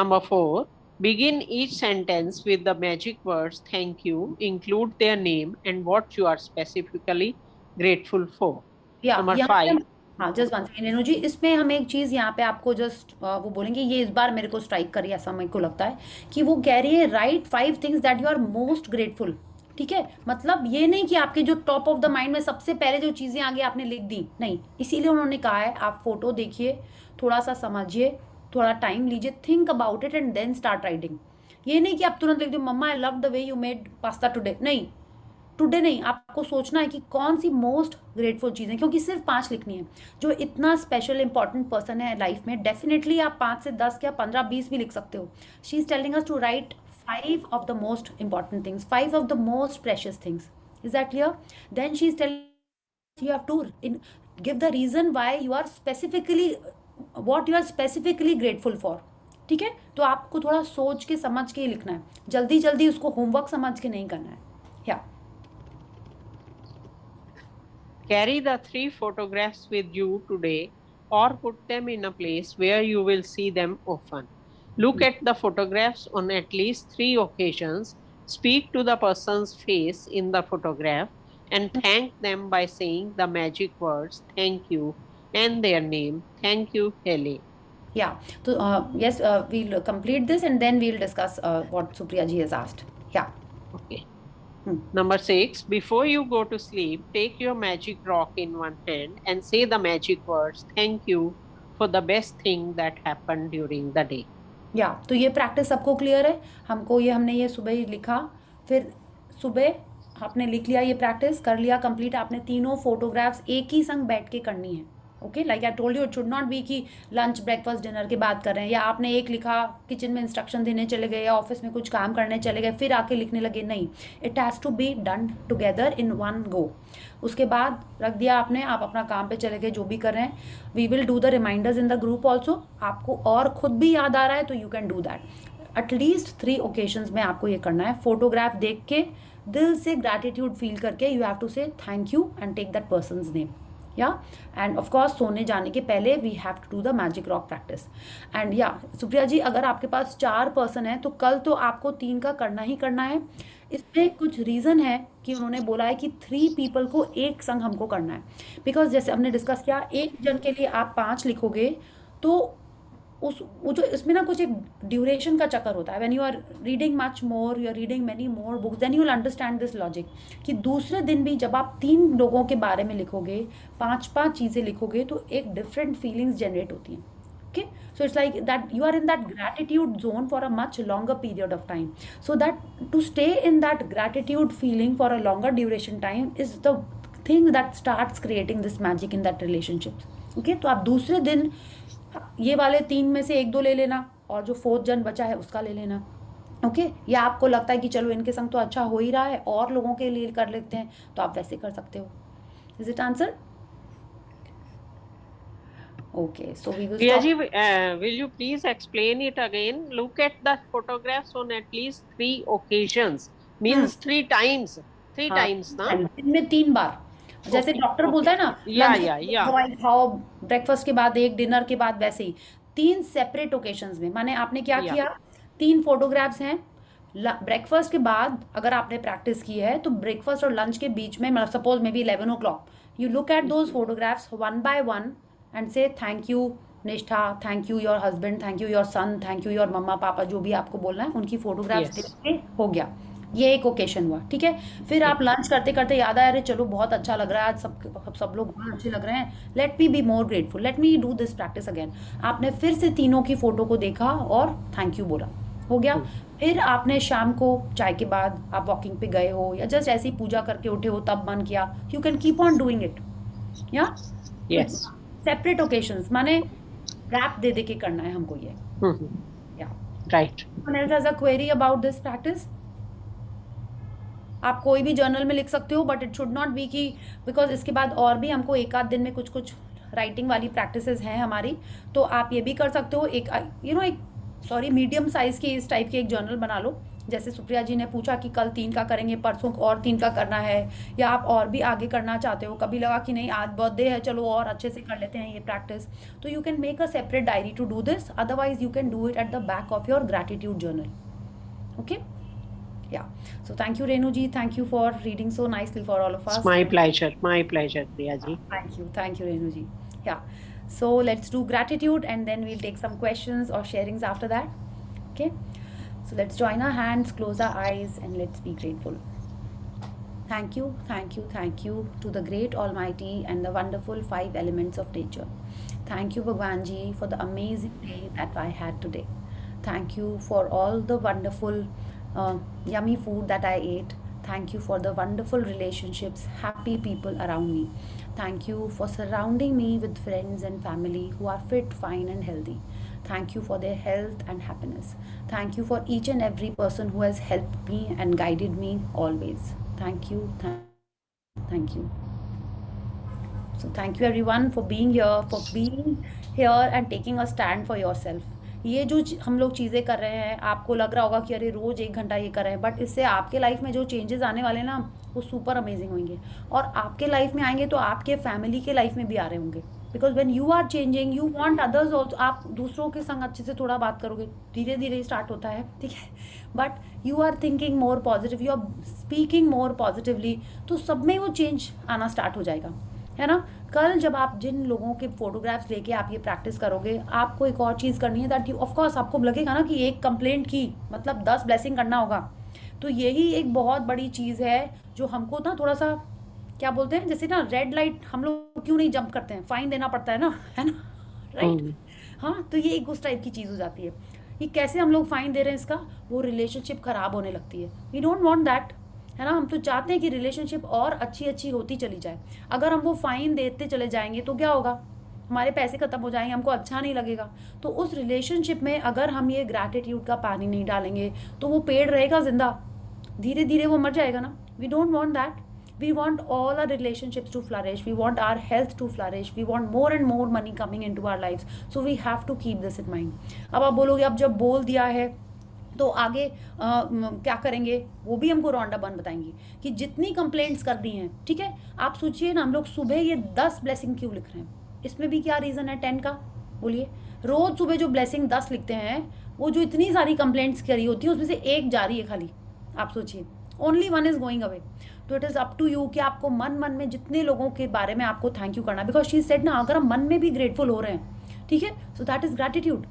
Number 4, begin each sentence with the magic words thank you, include their name and what you are specifically grateful for. Number 5, हाँ, just one second Renu जी, इसमें हम एक चीज़ यहाँ पे आपको just वो बोलेंगे, ये इस बार मेरे को स्ट्राइक करी, ऐसा मेरे को लगता है कि वो कह रही है write 5 things that you are most grateful. ठीक है, मतलब ये नहीं कि आपके जो टॉप ऑफ द माइंड में सबसे पहले जो चीज़ें आगे आपने लिख दी, नहीं, इसीलिए उन्होंने कहा है आप फोटो देखिए, थोड़ा सा समझिए, थोड़ा टाइम लीजिए, think about it and then start writing. ये नहीं कि आप तुरंत लिख दो mama I love the way you made pasta today, नहीं, टुडे नहीं, आपको सोचना है कि कौन सी मोस्ट ग्रेटफुल चीज़ें, क्योंकि सिर्फ 5 लिखनी है। जो इतना स्पेशल इंपॉर्टेंट पर्सन है लाइफ में, डेफिनेटली आप 5 से 10 या 15 20 भी लिख सकते हो। She is telling us to write 5 of the most important things, 5 of the most precious things. Is that clear? Then she is telling you have to give the reason why you are specifically, what you are specifically grateful for. ठीक है, तो आपको थोड़ा सोच के समझ के ही लिखना है, जल्दी जल्दी उसको होमवर्क समझ के नहीं करना है। या carry the 3 photographs with you today or put them in a place where you will see them often. Look at the photographs on at least 3 occasions. Speak to the person's face in the photograph and thank them by saying the magic words thank you and their name. Thank you, Hele. Yeah, so yes, we'll complete this and then we'll discuss what Supriya ji has asked. Yeah. Okay. Number 6, before you go to sleep, take your magic rock in one hand and say the magic words thank you for the best thing that happened during the day. या तो ये practice सबको clear है। हमको ये हमने ये सुबह ही लिखा, फिर सुबह आपने लिख लिया, ये प्रैक्टिस कर लिया कंप्लीट, आपने तीनों फोटोग्राफ्स एक ही संग बैठ के करनी है। Okay, like I told you, it should not B कि लंच ब्रेकफास्ट डिनर के बाद कर रहे हैं, या आपने एक लिखा किचन में इंस्ट्रक्शन देने चले गए या ऑफिस में कुछ काम करने चले गए फिर आके लिखने लगे, नहीं, it has to be done together in one go. उसके बाद रख दिया आपने, आप अपना काम पे चले गए, जो भी कर रहे हैं। We will do the reminders in the group also, आपको और खुद भी याद आ रहा है तो you can do that. At least 3 occasions में आपको ये करना है। फोटोग्राफ देख के दिल से ग्रैटिट्यूड फील करके you have to say thank you and take that person's name, yeah and of course सोने जाने के पहले we have to do the magic rock practice. And yeah Supriya जी, अगर आपके पास 4 पर्सन है तो कल तो आपको 3 का करना ही करना है। इसमें कुछ रीज़न है कि उन्होंने बोला है कि 3 पीपल को एक संग हमको करना है, बिकॉज जैसे हमने डिस्कस किया, एक जन के लिए आप 5 लिखोगे तो वो जो इसमें ना कुछ एक ड्यूरेशन का चक्कर होता है। When you are reading much more, you are reading many more books, then you will understand this logic कि दूसरे दिन भी जब आप 3 लोगों के बारे में लिखोगे, 5-5 चीज़ें लिखोगे तो एक डिफरेंट फीलिंग्स जनरेट होती हैं। Okay, so it's like that you are in that gratitude zone for a much longer period of time, so that to stay in that gratitude feeling for a longer duration time is the thing that starts creating this magic in that relationship. Okay, तो आप दूसरे दिन ये वाले 3 में से 1-2 ले लेना और जो 4th जन बचा है उसका ले लेना। ओके, या आपको लगता है कि चलो इनके संग तो अच्छा हो ही रहा है और लोगों के लिए कर लेते हैं, तो आप वैसे कर सकते हो। Is it answer? Okay, so we will Priya stop. ji, will you please explain it again? Look at the photographs on at least 3 occasions. Means 3 times. 3 times, ना? दिन में 3 बार, जैसे डॉक्टर बोलता है ना, दवाई खाओ, ब्रेकफास्ट के बाद 1, डिनर के बाद, वैसे ही 3 सेपरेट ओकेशंस में। माने आपने क्या किया, 3 फोटोग्राफ्स हैं। ब्रेकफास्ट के बाद अगर आपने प्रैक्टिस की है तो ब्रेकफास्ट और लंच के बीच में, मतलब suppose maybe 11 o'clock, you look at those photographs one by one and say thank you Nishtha, thank you your husband, thank you your son, thank you your mama papa, जो भी आपको बोलना है उनकी फोटोग्राफ्स देख के हो गया। ये एक ओकेशन हुआ, ठीक है। फिर आप लंच करते करते याद आया, अरे चलो बहुत अच्छा लग रहा है आज, सब लोग बहुत अच्छे लग रहे हैं, let me be more grateful, let me do this practice again. आपने फिर से तीनों की फोटो को देखा और थैंक यू बोला, हो गया। फिर आपने शाम को चाय के बाद आप वॉकिंग पे गए हो या जस्ट ऐसी पूजा करके उठे हो तब मन किया, you can keep on doing it, या Yes. सेपरेट ओकेशंस, माने रैप दे दे के करना है हमको ये। या Right. someone else has a query about this practice? आप कोई भी जर्नल में लिख सकते हो, but it should not B कि, बिकॉज इसके बाद और भी हमको एक आध दिन में कुछ कुछ राइटिंग वाली प्रैक्टिसेस हैं हमारी, तो आप ये भी कर सकते हो। एक मीडियम साइज की इस टाइप की एक जर्नल बना लो। जैसे सुप्रिया जी ने पूछा कि कल 3 का करेंगे, परसों और 3 का करना है, या आप और भी आगे करना चाहते हो, कभी लगा कि नहीं आज बर्थडे है चलो और अच्छे से कर लेते हैं ये प्रैक्टिस, तो you can make a separate diary to do this, otherwise you can do it at the back of your gratitude journal. Okay, yeah, so thank you Renu ji, thank you for reading so nicely for all of us. It's my pleasure Priya ji. Thank you Renu ji. Yeah, so let's do gratitude and then we'll take some questions or sharings after that. Okay, so let's join our hands, close our eyes and let's be grateful. Thank you, thank you, thank you to the great almighty and the wonderful 5 elements of nature. Thank you Bhagwan ji for the amazing day that I had today. Thank you for all the wonderful yummy food that I ate. Thank you for the wonderful relationships, happy people around me. Thank you for surrounding me with friends and family who are fit, fine and healthy. Thank you for their health and happiness. Thank you for each and every person who has helped me and guided me always. Thank you, thank you. So thank you everyone for being here and taking a stand for yourself. ये जो हम लोग चीज़ें कर रहे हैं, आपको लग रहा होगा कि अरे रोज़ 1 घंटा ये कर रहे हैं, बट इससे आपके लाइफ में जो चेंजेस आने वाले हैं ना, वो सुपर अमेजिंग होंगे। और आपके लाइफ में आएंगे तो आपके फैमिली के लाइफ में भी आ रहे होंगे, because when you are changing you want others also. आप दूसरों के संग अच्छे से थोड़ा बात करोगे, धीरे धीरे ही स्टार्ट होता है, ठीक है, but you are thinking more positive, you are speaking more positively, तो सब में वो चेंज आना स्टार्ट हो जाएगा, है ना। कल जब आप जिन लोगों के फोटोग्राफ्स लेके आप ये प्रैक्टिस करोगे, आपको एक और चीज़ करनी है, दैट यू ऑफ कोर्स आपको लगेगा ना कि एक कंप्लेंट की मतलब 10 ब्लेसिंग करना होगा, तो यही एक बहुत बड़ी चीज़ है जो हमको ना थोड़ा सा क्या बोलते हैं, जैसे ना रेड लाइट हम लोग क्यों नहीं जंप करते हैं, फाइन देना पड़ता है ना, है ना, राइट। हाँ, तो ये एक उस टाइप की चीज़ हो जाती है। ये कैसे हम लोग फाइन दे रहे हैं इसका, वो रिलेशनशिप ख़राब होने लगती है। वी डोंट वांट दैट, है ना। हम तो चाहते हैं कि रिलेशनशिप और अच्छी होती चली जाए। अगर हम वो फाइन देते चले जाएंगे तो क्या होगा, हमारे पैसे ख़त्म हो जाएंगे, हमको अच्छा नहीं लगेगा। तो उस रिलेशनशिप में अगर हम ये ग्रैटिट्यूड का पानी नहीं डालेंगे तो वो पेड़ रहेगा जिंदा, धीरे धीरे वो मर जाएगा ना। We don't want that. We want all our relationships to flourish. We want our health to flourish. We want more and more money coming into our lives. So we have to keep this in mind. अब आप बोलोगे अब जब बोल दिया है तो आगे क्या करेंगे वो भी हमको रॉन्डा बन बताएंगी कि जितनी कंप्लेंट्स कर दी हैं, ठीक है। आप सोचिए ना, हम लोग सुबह ये 10 ब्लेसिंग क्यों लिख रहे हैं, इसमें भी क्या रीज़न है 10 का, बोलिए। रोज़ सुबह जो ब्लेसिंग 10 लिखते हैं, वो जो इतनी सारी कंप्लेंट्स करी होती है उसमें से एक जा रही है खाली, आप सोचिए, only one is going away. तो it is up to you कि आपको मन मन में जितने लोगों के बारे में आपको थैंक यू करना, बिकॉज शी सेड ना, अगर हम मन में भी ग्रेटफुल हो रहे हैं, ठीक है, सो दैट इज ग्रैटिट्यूड।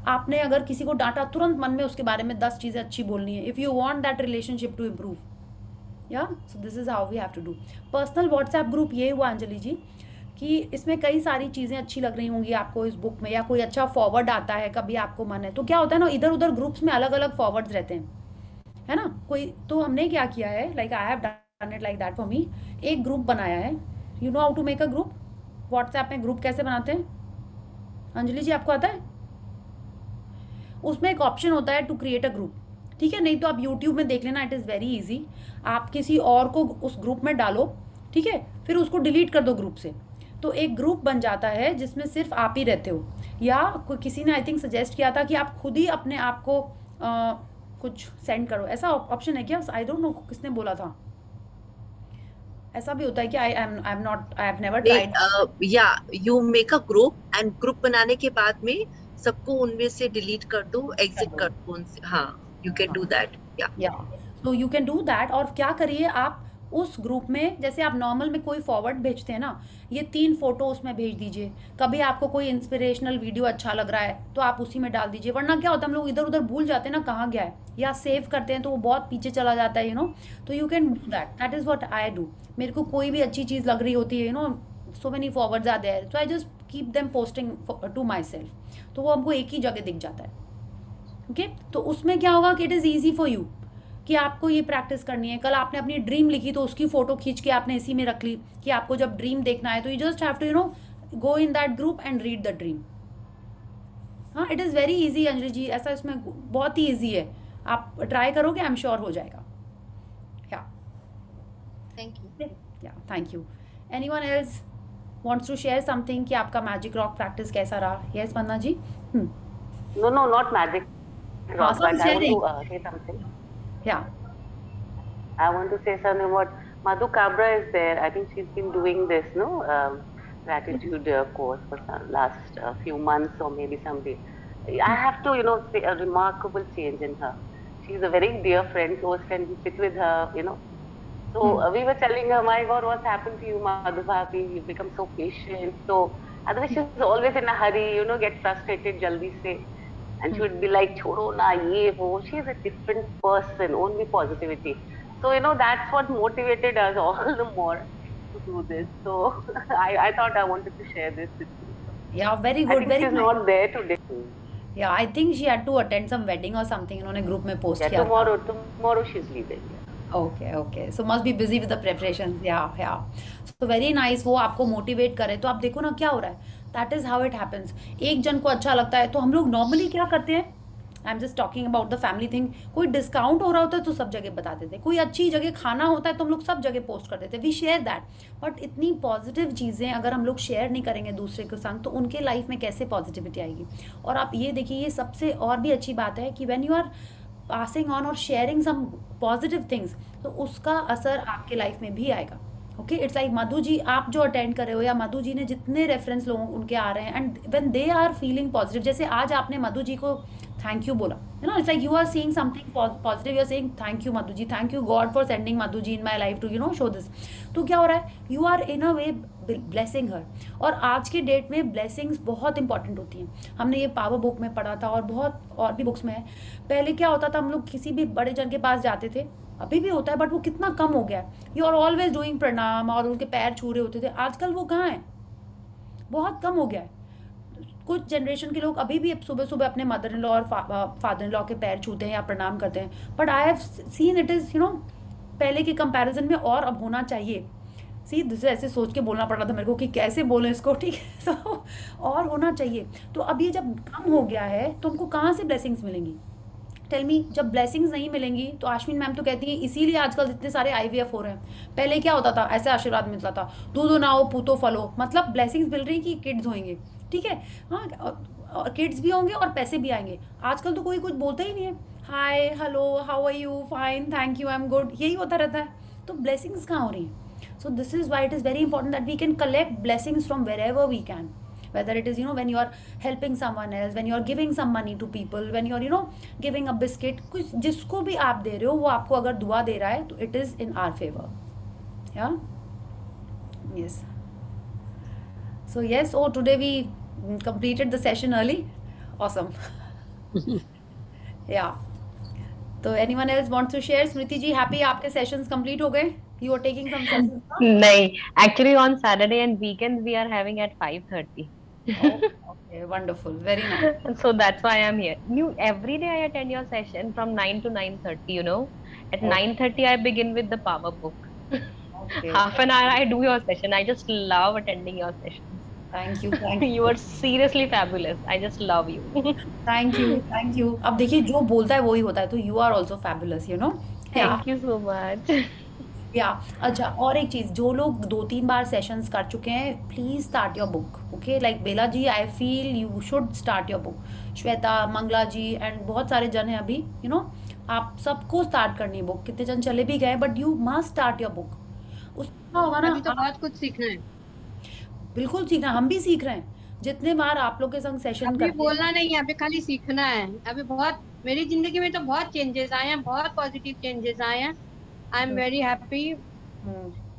आपने अगर किसी को डांटा, तुरंत मन में उसके बारे में 10 चीज़ें अच्छी बोलनी है, if you want that relationship to improve, yeah so this is how we have to do. Personal WhatsApp group ये हुआ अंजलि जी कि इसमें कई सारी चीज़ें अच्छी लग रही होंगी आपको इस बुक में, या कोई अच्छा फॉरवर्ड आता है, कभी आपको मन है तो क्या होता है ना, इधर उधर ग्रुप्स में अलग अलग फॉरवर्ड्स रहते हैं, है ना। कोई तो हमने क्या किया है, like I have done it like that for me, एक ग्रुप बनाया है। You know how to make a group, WhatsApp में ग्रुप कैसे बनाते हैं अंजलि जी, आपको आता है? उसमें एक ऑप्शन होता है टू क्रिएट अ ग्रुप, ठीक है, नहीं तो आप यूट्यूब में देख लेना, इट इज़ वेरी इजी। आप किसी और को उस ग्रुप में डालो, ठीक है, फिर उसको डिलीट कर दो ग्रुप से, तो एक ग्रुप बन जाता है जिसमें सिर्फ आप ही रहते हो। या कोई किसी ने आई थिंक सजेस्ट किया था कि आप खुद ही अपने आप को कुछ सेंड करो, ऐसा ऑप्शन है क्या? आई डोंट नो किसने बोला था, ऐसा भी होता है कि आई हैव नेवर ट्राइड। या you make a group and group बनाने के बाद में सबको उनमें से डिलीट कर दो, एग्जिट कर दो उनसे, हाँ यू कैन डू दैट, या तो यू कैन डू दैट। और क्या करिए आप उस ग्रुप में, जैसे आप नॉर्मल में कोई फॉरवर्ड भेजते हैं ना, ये 3 फोटो उसमें भेज दीजिए। कभी आपको कोई इंस्पिरेशनल वीडियो अच्छा लग रहा है तो आप उसी में डाल दीजिए, वरना क्या होता है हम लोग इधर उधर भूल जाते हैं ना कहाँ गया है, या सेव करते हैं तो वो बहुत पीछे चला जाता है, यू नो। तो you can do that, that is what I do. मेरे को कोई भी अच्छी चीज़ लग रही होती है, you know, so many forwards are there, so I just keep them posting to myself, तो वो हमको एक ही जगह दिख जाता है, ओके। तो उसमें क्या होगा कि it is easy for you कि आपको ये प्रैक्टिस करनी है। कल आपने अपनी ड्रीम लिखी तो उसकी फोटो खींच के आपने इसी में रख ली कि आपको जब ड्रीम देखना है तो you just have to, you know, go in that group and read the dream. हाँ, it is very easy Anjali ji, ऐसा इसमें बहुत ही ईजी है, आप ट्राई करोगे, आई एम श्योर हो जाएगा। Yeah thank you. Yeah thank you. Anyone else wants to share something कि आपका मैजिक रॉक प्रैक्टिस कैसा रहा? Yes Vandana ji. No, no, not magic rock, some but I sharing. want to say something. Yeah. I want to say something about Madhu Kabra is there. I think she's been doing this, no, gratitude course for some last few months or maybe someday. I have to, you know, say a remarkable change in her. She's a very dear friend, close friend. We sit with her, you know. So we were telling her, my God, what's happened to you, Madhu Bhabi? You've become so patient. So otherwise she's always in a hurry, you know, get frustrated jaldi se. And she would be like, chodo na, ye wo. She's a different person, only positivity. So, you know, that's what motivated us all the more to do this. So, I thought I wanted to share this with you. Yeah, very I good, think very she's nice. not there today. Yeah, I think she had to attend some wedding or something. इन्होंने group में post Yeah, किया था। tomorrow she's leaving. Yeah. Okay, okay. So must be busy with the preparations. Yeah, yeah. So very nice. वो आपको motivate करे तो आप देखो ना क्या हो रहा है। That is how it happens. एक जन को अच्छा लगता है तो हम लोग नॉर्मली क्या करते हैं, I am just talking about the family thing, कोई डिस्काउंट हो रहा होता है तो सब जगह बता देते हैं, कोई अच्छी जगह खाना होता है तो हम लोग सब जगह पोस्ट कर देते हैं, वी शेयर दैट। बट इतनी पॉजिटिव चीज़ें अगर हम लोग शेयर नहीं करेंगे दूसरे के संग तो उनके लाइफ में कैसे पॉजिटिविटी आएगी? और आप ये देखिए, ये सबसे और भी अच्छी बात है कि when you are passing on और शेयरिंग सम पॉजिटिव थिंग्स तो उसका असर आपके लाइफ में भी आएगा। Okay, it's like Madhu ji आप जो अटेंड कर रहे हो, या मधु जी ने जितने रेफरेंस लोगों उनके आ रहे हैं, and when they are feeling positive, जैसे आज आपने मधु जी को थैंक यू बोला, you know, it's like you are seeing something positive, you are saying thank you Madhu ji, thank you God for sending Madhu ji in my life too, you know, show this. तो क्या हो रहा है, you are in a way blessing her. और आज के date में blessings बहुत इंपॉर्टेंट होती हैं, हमने ये पावर बुक में पढ़ा था और बहुत और भी बुक्स में है। पहले क्या होता था, हम लोग किसी भी बड़े जन के पास जाते थे, अभी भी होता है बट वो कितना कम हो गया है, यू आर ऑलवेज डूइंग प्रणाम और उनके पैर छू रहे होते थे, आजकल वो कहाँ है, बहुत कम हो गया है। कुछ जनरेशन के लोग अभी भी सुबह सुबह अपने मदर इन लॉ और फादर इन लॉ के पैर छूते हैं या प्रणाम करते हैं, but I have seen it is, you know, पहले के कंपैरिजन में और अब होना चाहिए। सी दूसरे ऐसे सोच के बोलना पड़ रहा था मेरे को कि कैसे बोलें इसको, ठीक है, तो और होना चाहिए। तो अब ये जब कम हो गया है तो हमको कहाँ से ब्लेसिंग्स मिलेंगी? टेल मी, जब ब्लेसिंग्स नहीं मिलेंगी तो अश्विन मैम तो कहती हैं इसीलिए आजकल इतने सारे IVF हो रहे हैं। पहले क्या होता था, ऐसे आशीर्वाद मिलता था, दूधो ना हो पूतो फलो, मतलब ब्लेसिंग्स मिल रही कि किड्स होंगे, ठीक है, हाँ, और किड्स भी होंगे और पैसे भी आएंगे। आजकल तो कोई कुछ बोलता ही नहीं है, hi hello how are you fine thank you I am good, यही होता रहता है। तो ब्लेसिंग्स कहाँ हो रही हैं? So this is why it is very important that we can collect blessings from wherever we can, whether it is when you are helping someone else, when you are giving some money to people, when you are giving a biscuit, कुछ जिसको भी आप दे रहे हो वो आपको अगर दुआ दे रहा है तो it is in our favor. Yeah, yes. So yes, oh today we completed the session early. Awesome. Yeah. तो anyone else wants to share? Smriti ji happy आपके sessions complete हो गए? You are taking some sessions now? नहीं, actually on Saturday and weekends we are having at 5:30. Oh, okay, wonderful, very nice. So that's why I'm here. Every day I attend your session from 9 to 9:30, you know. At Okay. 9:30 I begin with the power book. Okay. Half an hour I do your session. I just love attending your sessions. Thank you, thank you. You are seriously fabulous. I just love you. Thank you, thank you. अब देखिए जो बोलता है वही होता है, तो you are also fabulous, you know. Thank you so much. या अच्छा, और एक चीज़, जो लोग 2-3 बार सेशंस कर चुके हैं, please start your book, okay. Like Bela ji, I feel you should start your book. Shweta, Mangala ji and बहुत सारे जन हैं अभी, यू नो, आप सबको स्टार्ट करनी है बुक। कितने जन चले भी गए, but you must start your book. उसका होगा ना, अभी तो बहुत कुछ सीखना है। बिल्कुल सीखना, हम भी सीख रहे हैं। जितने बार आप लोग के संग सेशन अभी करते हैं, बोलना नहीं है, अभी खाली सीखना है। अभी बहुत मेरी जिंदगी में तो बहुत चेंजेस आए हैं, बहुत पॉजिटिव चेंजेस आए हैं। I am very happy.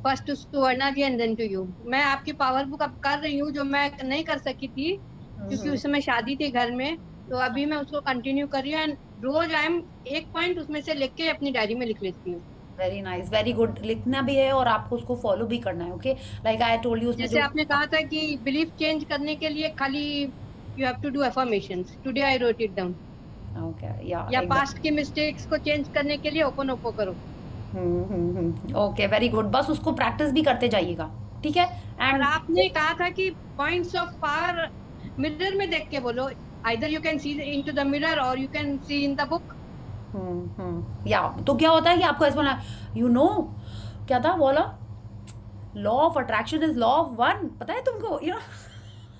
First to Suvarna ji and then to you. मैं आपकी पावर बुक अब कर रही हूँ, जो मैं नहीं कर सकी थी क्योंकि उस समय शादी थी घर में, तो अभी मैं उसको कंटिन्यू कर रही हूँ। एंड रोज आई एम एक पॉइंट उसमें से लेके अपनी डायरी में लिख लेती हूँ। Very nice, very good. लिखना भी है और आपको उसको फॉलो भी करना है, okay. Like I told you, उसमें जैसे आपने कहा था कि बिलीफ चेंज करने के लिए खाली you have to do affirmations. Today I wrote it down. Okay, yeah past की मिस्टेक्स को चेंज करने के लिए ओपन ओपो करो। Okay, very good. बस उसको प्रैक्टिस भी करते जाइएगा, ठीक है। और आपने कहा था कि पॉइंट्स ऑफ पावर मिरर में देख के बोलो। Either you can see into the mirror और you can see in the book. या तो क्या होता है कि आपको ऐसा बोलना, यू नो, क्या था बोला, law of attraction is law of one, पता है तुमको, यू नो।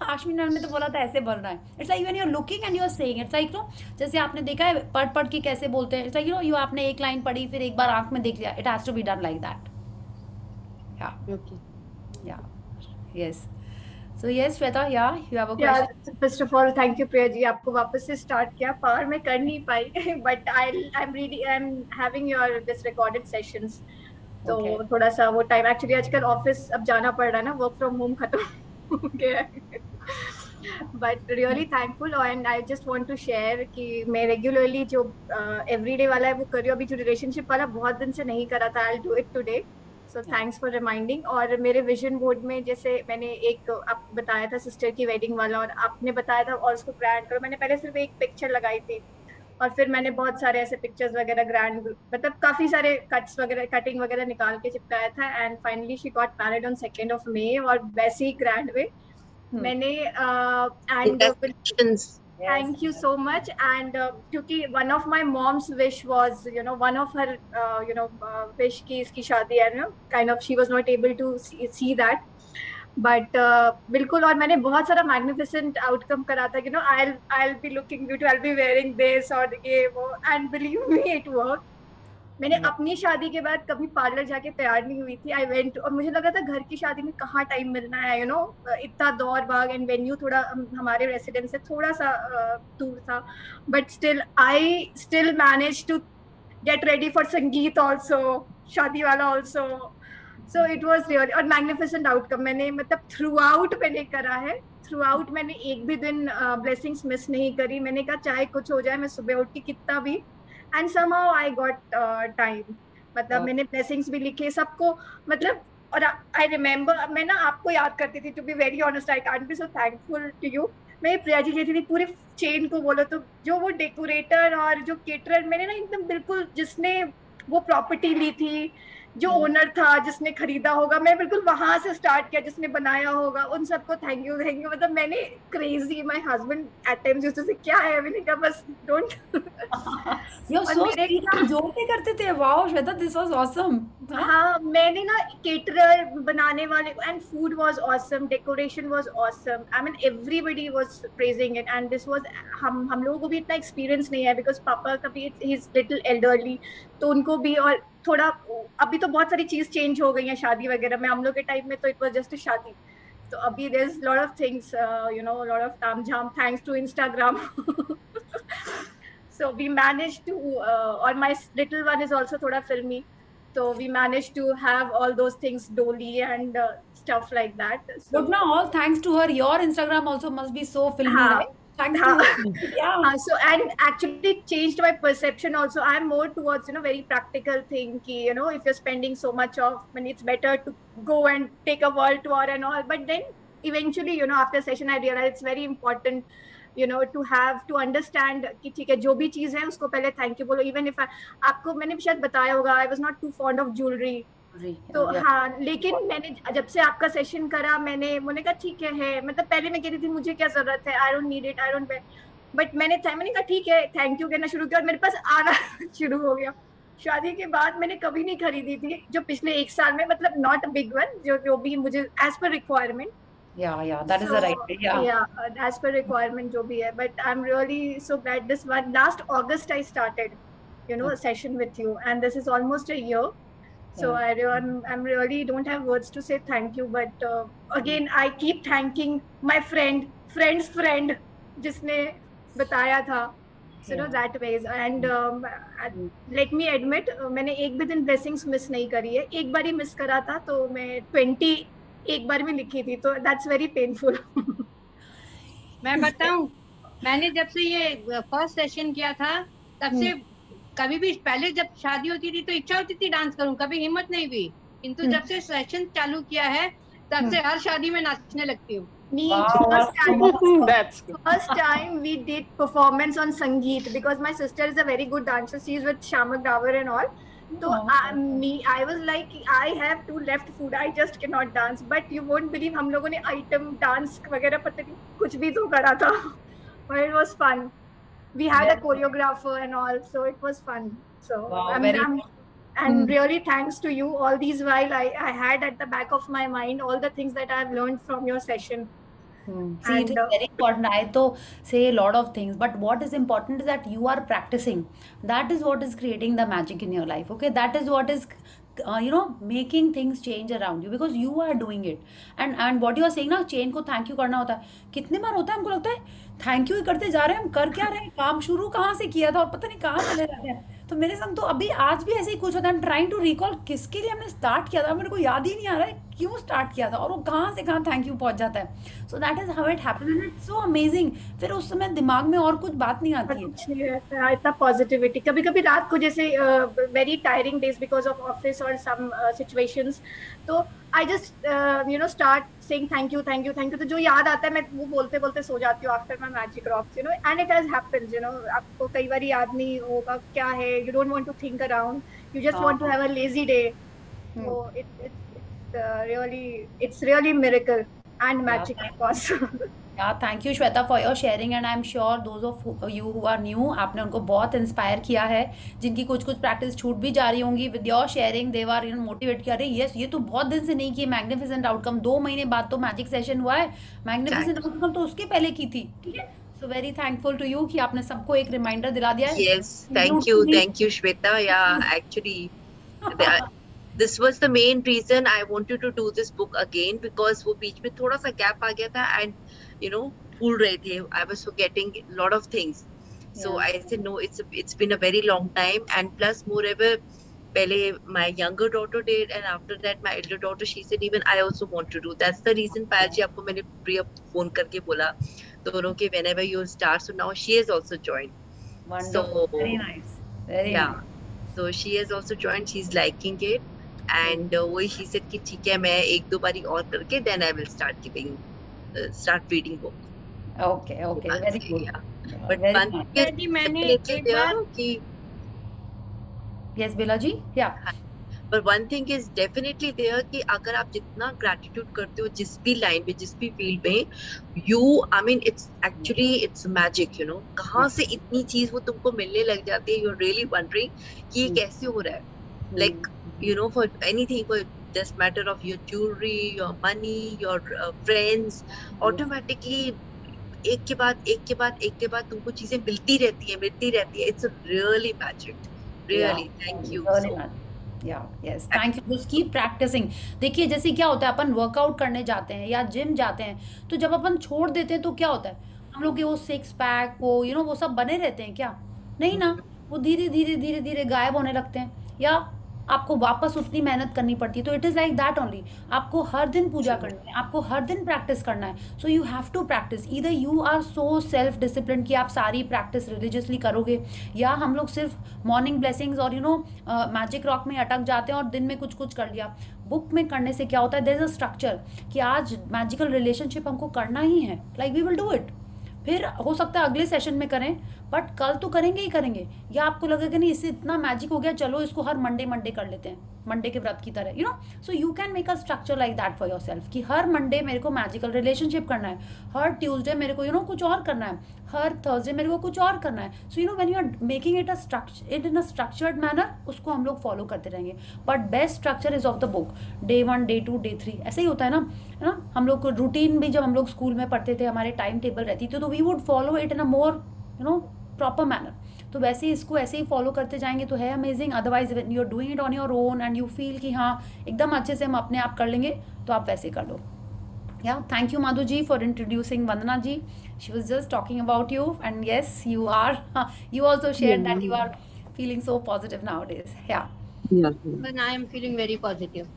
आश्विन मैम ने तो बोला था ऐसे बोलना है। It's like when you are looking and you are saying, it's like no, जैसे आपने देखा है पढ़ के कैसे बोलते हैं। इट्स लाइक यू आपने एक लाइन पढ़ी, फिर एक बार आंख में देख लिया। It has to be done like that. Yeah yes, so yes Shweta, yeah you have a question. First of all thank you Priya ji, आपको वापस से स्टार्ट किया। पावर मैं कर नहीं पाई but I am having your this recorded sessions. तो थोड़ा सा वो टाइम, एक्चुअली आजकल ऑफिस अब जाना पड़ रहा है ना, वर्क फ्रॉम होम खत्म हो गया है। But really thankful. And I just want to share कि मैं रेगुलरली जो एवरीडे वाला है वो कर रही हूँ। अभी जो रिलेशनशिप वाला बहुत दिन से नहीं करा था, I will do it today. So thanks for reminding. और मेरे विजन बोर्ड में जैसे मैंने एक आप बताया था सिस्टर की वेडिंग वाला, और आपने बताया था और उसको ग्रैंड करो। मैंने पहले सिर्फ एक पिक्चर लगाई थी और फिर मैंने बहुत सारे ऐसे पिक्चर्स वगैरह ग्रैंड, मतलब काफी सारे कट्स वगैरह, कटिंग वगैरह निकाल के चिपकाया था। And finally she got married on 2nd of May, और वैसे ही ग्रैंड वे मैंने and thank you so much. And क्योंकि one of my mom's wish was, you know, one of her wish की इसकी शादी है, you know, kind of she was not able to see that, but बिल्कुल। और मैंने बहुत सारा मैग्निफिसेंट आउटकम करा था, you know, I'll be looking beautiful, I'll be wearing this और ये वो, and believe me it work. मैंने अपनी शादी के बाद कभी पार्लर जाके तैयार नहीं हुई थी। आई वेंट, और मुझे लगा था घर की शादी में कहाँ टाइम मिलना है, यू नो, इतना दौड़ भाग। एंड वेन्यू थोड़ा हमारे रेसिडेंस से थोड़ा सा दूर था, but still I still manage to get ready for sangeet also, शादी वाला also. So it was real और मैग्निफिसेंट आउटकम। मैंने मतलब थ्रू आउट मैंने करा है, थ्रू आउट मैंने एक भी दिन ब्लेसिंग्स मिस नहीं करी। मैंने कहा चाहे कुछ हो जाए, मैं सुबह उठ के कितना भी, and somehow I got time, मतलब मैंने ब्लेसिंग्स भी लिखे सबको, मतलब। और आई रिमेम्बर, मैं ना आपको याद करती थी, to be very honest, I can't be so thankful to you. मैं प्रिया जी कहती थी पूरे चेन को बोलो, तो जो वो डेकोरेटर और जो केटरर, मैंने ना एकदम बिल्कुल, जिसने वो प्रॉपर्टी ली थी, जो ओनर था, जिसने खरीदा होगा, मैं बिल्कुल वहां से स्टार्ट किया, जिसने बनाया होगा, उन सबको थैंक यू। मतलब मैंने crazy, my husband at times used to say क्या है, मैंने कहा बस डोंट You're और so मेरे sweet, हम जोर पे करते थे। Wow Shweta, this was awesome. हाँ, मैंने ना केटरर बनाने वाले, and food was awesome, decoration was awesome, I mean everybody was praising it, and this was, हम लोगों को भी इतना एक्सपीरियंस नहीं है बिकॉज पापा का भी ही इज लिटिल एल्डरली, तो उनको भी, और थोड़ा अभी तो बहुत सारी चीज चेंज हो गई है शादी वगैरह में, हम लोग के टाइम में तो इट वाज जस्ट शादी, तो अभी there is lot of things, you know, lot of तामझाम thanks to Instagram so we managed to or my little one is also thoda filmy, so we managed to have all those things, dolly and stuff like that, so But now all thanks to her, your Instagram also must be so filmy, हाँ, right? Thanks to her. Yeah. so and actually it changed my perception also. I'm more towards, you know, very practical thing ki, you know, if you're spending so much of money, it's better to go and take a world tour and all, but then eventually, you know, after session I realized it's very important, you know, to have to understand कि ठीक है, जो भी चीज है उसको पहले thank you बोलो, इवन इफ आपको मैंने भी शायद बताया होगा, I was not too fond of jewellery, तो हाँ, लेकिन मैंने जब से आपका सेशन करा, मैंने कहा ठीक है, मतलब पहले मैं कह रही थी मुझे क्या जरूरत है, I don't need it, I don't, but मैंने कहा ठीक है, थैंक यू कहना शुरू किया और मेरे पास आना शुरू हो गया। शादी के बाद मैंने कभी नहीं खरीदी थी, जो पिछले 1 साल में, मतलब नॉट अ बिग वन, जो भी मुझे as per requirement, yeah, that is the right way. yeah, as per requirement जो भी है, but I'm really so glad this one, last August I started, you know, a session with you, and this is almost a year, so I'm really don't have words to say thank you, but again I keep thanking my friend's friend जिसने बताया था, so you know, that ways, and let me admit, मैंने एक भी दिन blessings miss नहीं करी है, एक बार ही miss करा था, तो मैं 20 एक बार में लिखी थी, तो दैट्स वेरी पेनफुल। मैं बताऊं, मैंने जब से ये फर्स्ट सेशन किया था, तब से कभी भी पहले जब शादी होती थी तो इच्छा होती थी डांस करूं, कभी हिम्मत नहीं हुई, किंतु जब से सेशन चालू किया है तब से हर शादी में नाचने लगती हूँ। First time we did performance on Sangeet, because my sister is a very good dancer, she is with Shamak Davar and all, so I was like, I have 2 left foot, I just cannot dance, but you won't believe हम लोगों ने item dance वगैरह पता नहीं कुछ भी तो करा था, but it was fun. We had a choreographer and all, so it was fun. So and really thanks to you, all these while I had at the back of my mind all the things that I've learned from your session. See, it is very important. I to say a lot of things, but what is important is that you are practicing. That is what is creating the magic in your life. Okay, that is what is you know, making things change around you, because you are doing it. And what you are saying ना, chain को thank you करना होता है, कितने बार होता है हमको लगता है थैंक यू ही करते जा रहे हैं, हम कर क्या रहे हैं, काम शुरू कहाँ से किया था और पता नहीं कहाँ चले जाते हैं। तो मेरे संग तो अभी आज भी ऐसे ही कुछ होता है, ट्राइंग टू रिकॉल किसके लिए हमने स्टार्ट किया था, मेरे को याद ही नहीं आ रहा है क्यों स्टार्ट किया था, और वो कहाँ से कहाँ थैंक यू पहुंच जाता है। So that is how it happens, and it's so amazing. फिर उस समय दिमाग में और कुछ बात नहीं आती है, इतना पॉजिटिविटी। कभी कभी रात को जैसे very tiring days because of office और सम सिचुएशंस, तो I just you know start saying thank you thank you thank you, तो जो याद आता है मैं वो बोलते बोलते सो जाती हूँ after my magic rocks, you know, and it has happened, you know, आपको कई बार याद नहीं होगा क्या है, you don't want to think around, you just want to have a lazy day, so it's really miracle and magic, of course. Yeah, thank you Shweta for your sharing, and I'm sure those of you who are new, आपने उनको बहुत inspire किया है, जिनकी कुछ practice छूट भी जा रही होंगी, with your sharing they were, you know, motivate किया, अरे यस ये तो बहुत दिन से नहीं किए, मैग्निफिसेंट आउटकम 2 महीने बाद तो मैजिक सेशन हुआ है, मैग्निफिसेंट आउटकम तो उसके पहले की थी, ठीक है। So very thankful to you कि आपने सबको एक रिमाइंडर दिला दिया है। Yes, thank you Shweta. Yeah, actually this was the main reason I wanted to do this book again, because वो बीच में थोड़ा सा गैप आ गया था, and you know भूल रहे थे, I was forgetting a lot of things, so I said no, it's been a very long time, and plus moreover पहले my younger daughter did, and after that my elder daughter, she said even I also want to do, that's the reason पायल जी आपको मैंने प्रिया phone करके बोला दोनों के whenever you start, so now she has also joined. Wonderful. So very nice, very nice. So she has also joined, she's liking it, and वही she said कि ठीक है मैं 1-2 बारी और करके then I will start reading book. Okay, very good. Yeah. But very one thing मैंने yes Bella ji, yeah, But one thing is definitely there कि अगर आप जितना gratitude करते हो जिस भी लाइन पे जिस भी फील्ड में, I mean it's magic, you know, कहाँ से इतनी चीज वो तुमको मिलने लग जाती है, you're really wondering कि ये कैसे हो रहा है, like you know, for anything, for just matter of your jewelry, your money, your friends, automatically एक के बाद तुमको चीजें मिलती रहती है. It's a really magic, really. Thank you so much. Yes, thank you. Just keep practicing. देखिए जैसे क्या होता है, अपन वर्कआउट करने जाते हैं या जिम जाते हैं, तो जब अपन छोड़ देते हैं तो क्या होता है, हम लोग के वो सिक्स पैक वो वो सब बने रहते हैं क्या? नहीं ना, वो धीरे धीरे गायब होने लगते हैं, या आपको वापस उतनी मेहनत करनी पड़ती है. तो it is like that only. आपको हर दिन पूजा करनी है, आपको हर दिन प्रैक्टिस करना है. So you have to practice. Either you are so self discipline कि आप सारी प्रैक्टिस रिलीजियसली करोगे, या हम लोग सिर्फ मॉर्निंग ब्लेसिंग्स और मैजिक रॉक में अटक जाते हैं और दिन में कुछ कर लिया. बुक में करने से क्या होता है, देयर इज अ स्ट्रक्चर कि आज मैजिकल रिलेशनशिप हमको करना ही है, like we will do it. फिर हो सकता है अगले सेशन में करें, बट कल तो करेंगे ही करेंगे. या आपको लगेगा नहीं इससे इतना मैजिक हो गया, चलो इसको हर मंडे कर लेते हैं, मंडे के व्रत की तरह, so you can make a structure like that for your self कि हर मंडे मेरे को मैजिकल रिलेशनशिप करना है, हर ट्यूसडे मेरे को कुछ और करना है, हर थर्सडे मेरे को कुछ और करना है. So when you are making it in a structured manner, उसको हम लोग फॉलो करते रहेंगे. But best structure is of the book. Day 1, day 2, day 3 ऐसे ही होता है ना. हम लोग को रूटीन भी जब हम लोग स्कूल में पढ़ते थे, हमारे टाइम टेबल रहती थी, तो we would follow it in a more proper manner. तो वैसे ही इसको ऐसे ही फॉलो करते जाएंगे तो है amazing. Otherwise when you are doing it on your own and you feel कि हाँ एकदम अच्छे से हम अपने आप कर लेंगे, तो आप वैसे कर लो. Yeah thank you Madhu ji for introducing Vandana ji. She was just talking about you and yes you also shared that you are feeling so positive nowadays. Yeah But I am feeling very positive.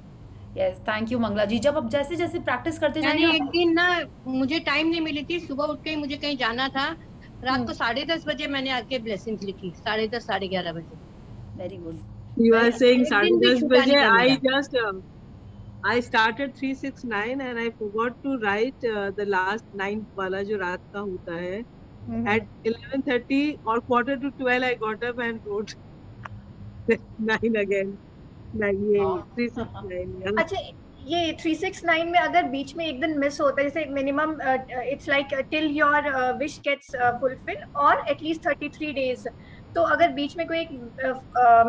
Yes thank you Mangala ji. जब अब जैसे जैसे practice करते जाएंगे. एक दिन ना मुझे टाइम नहीं मिली थी, सुबह उठ के मुझे कहीं जाना था, रात को 10:30 बजे मैंने आके ब्लेसिंग्स लिखी, 10:30 11:30 बजे. Very good. You are saying 10:30 baje. I started 369 and I forgot to write the last 9 वाला जो रात का होता है. At 11:30 or 11:45 I got up and wrote 9 again. ये 369. अच्छा, ये 369 में अगर बीच में एक दिन मिस होता है, जैसे minimum it's like till your wish gets fulfil और एटलीस्ट 33 डेज, तो अगर बीच में कोई एक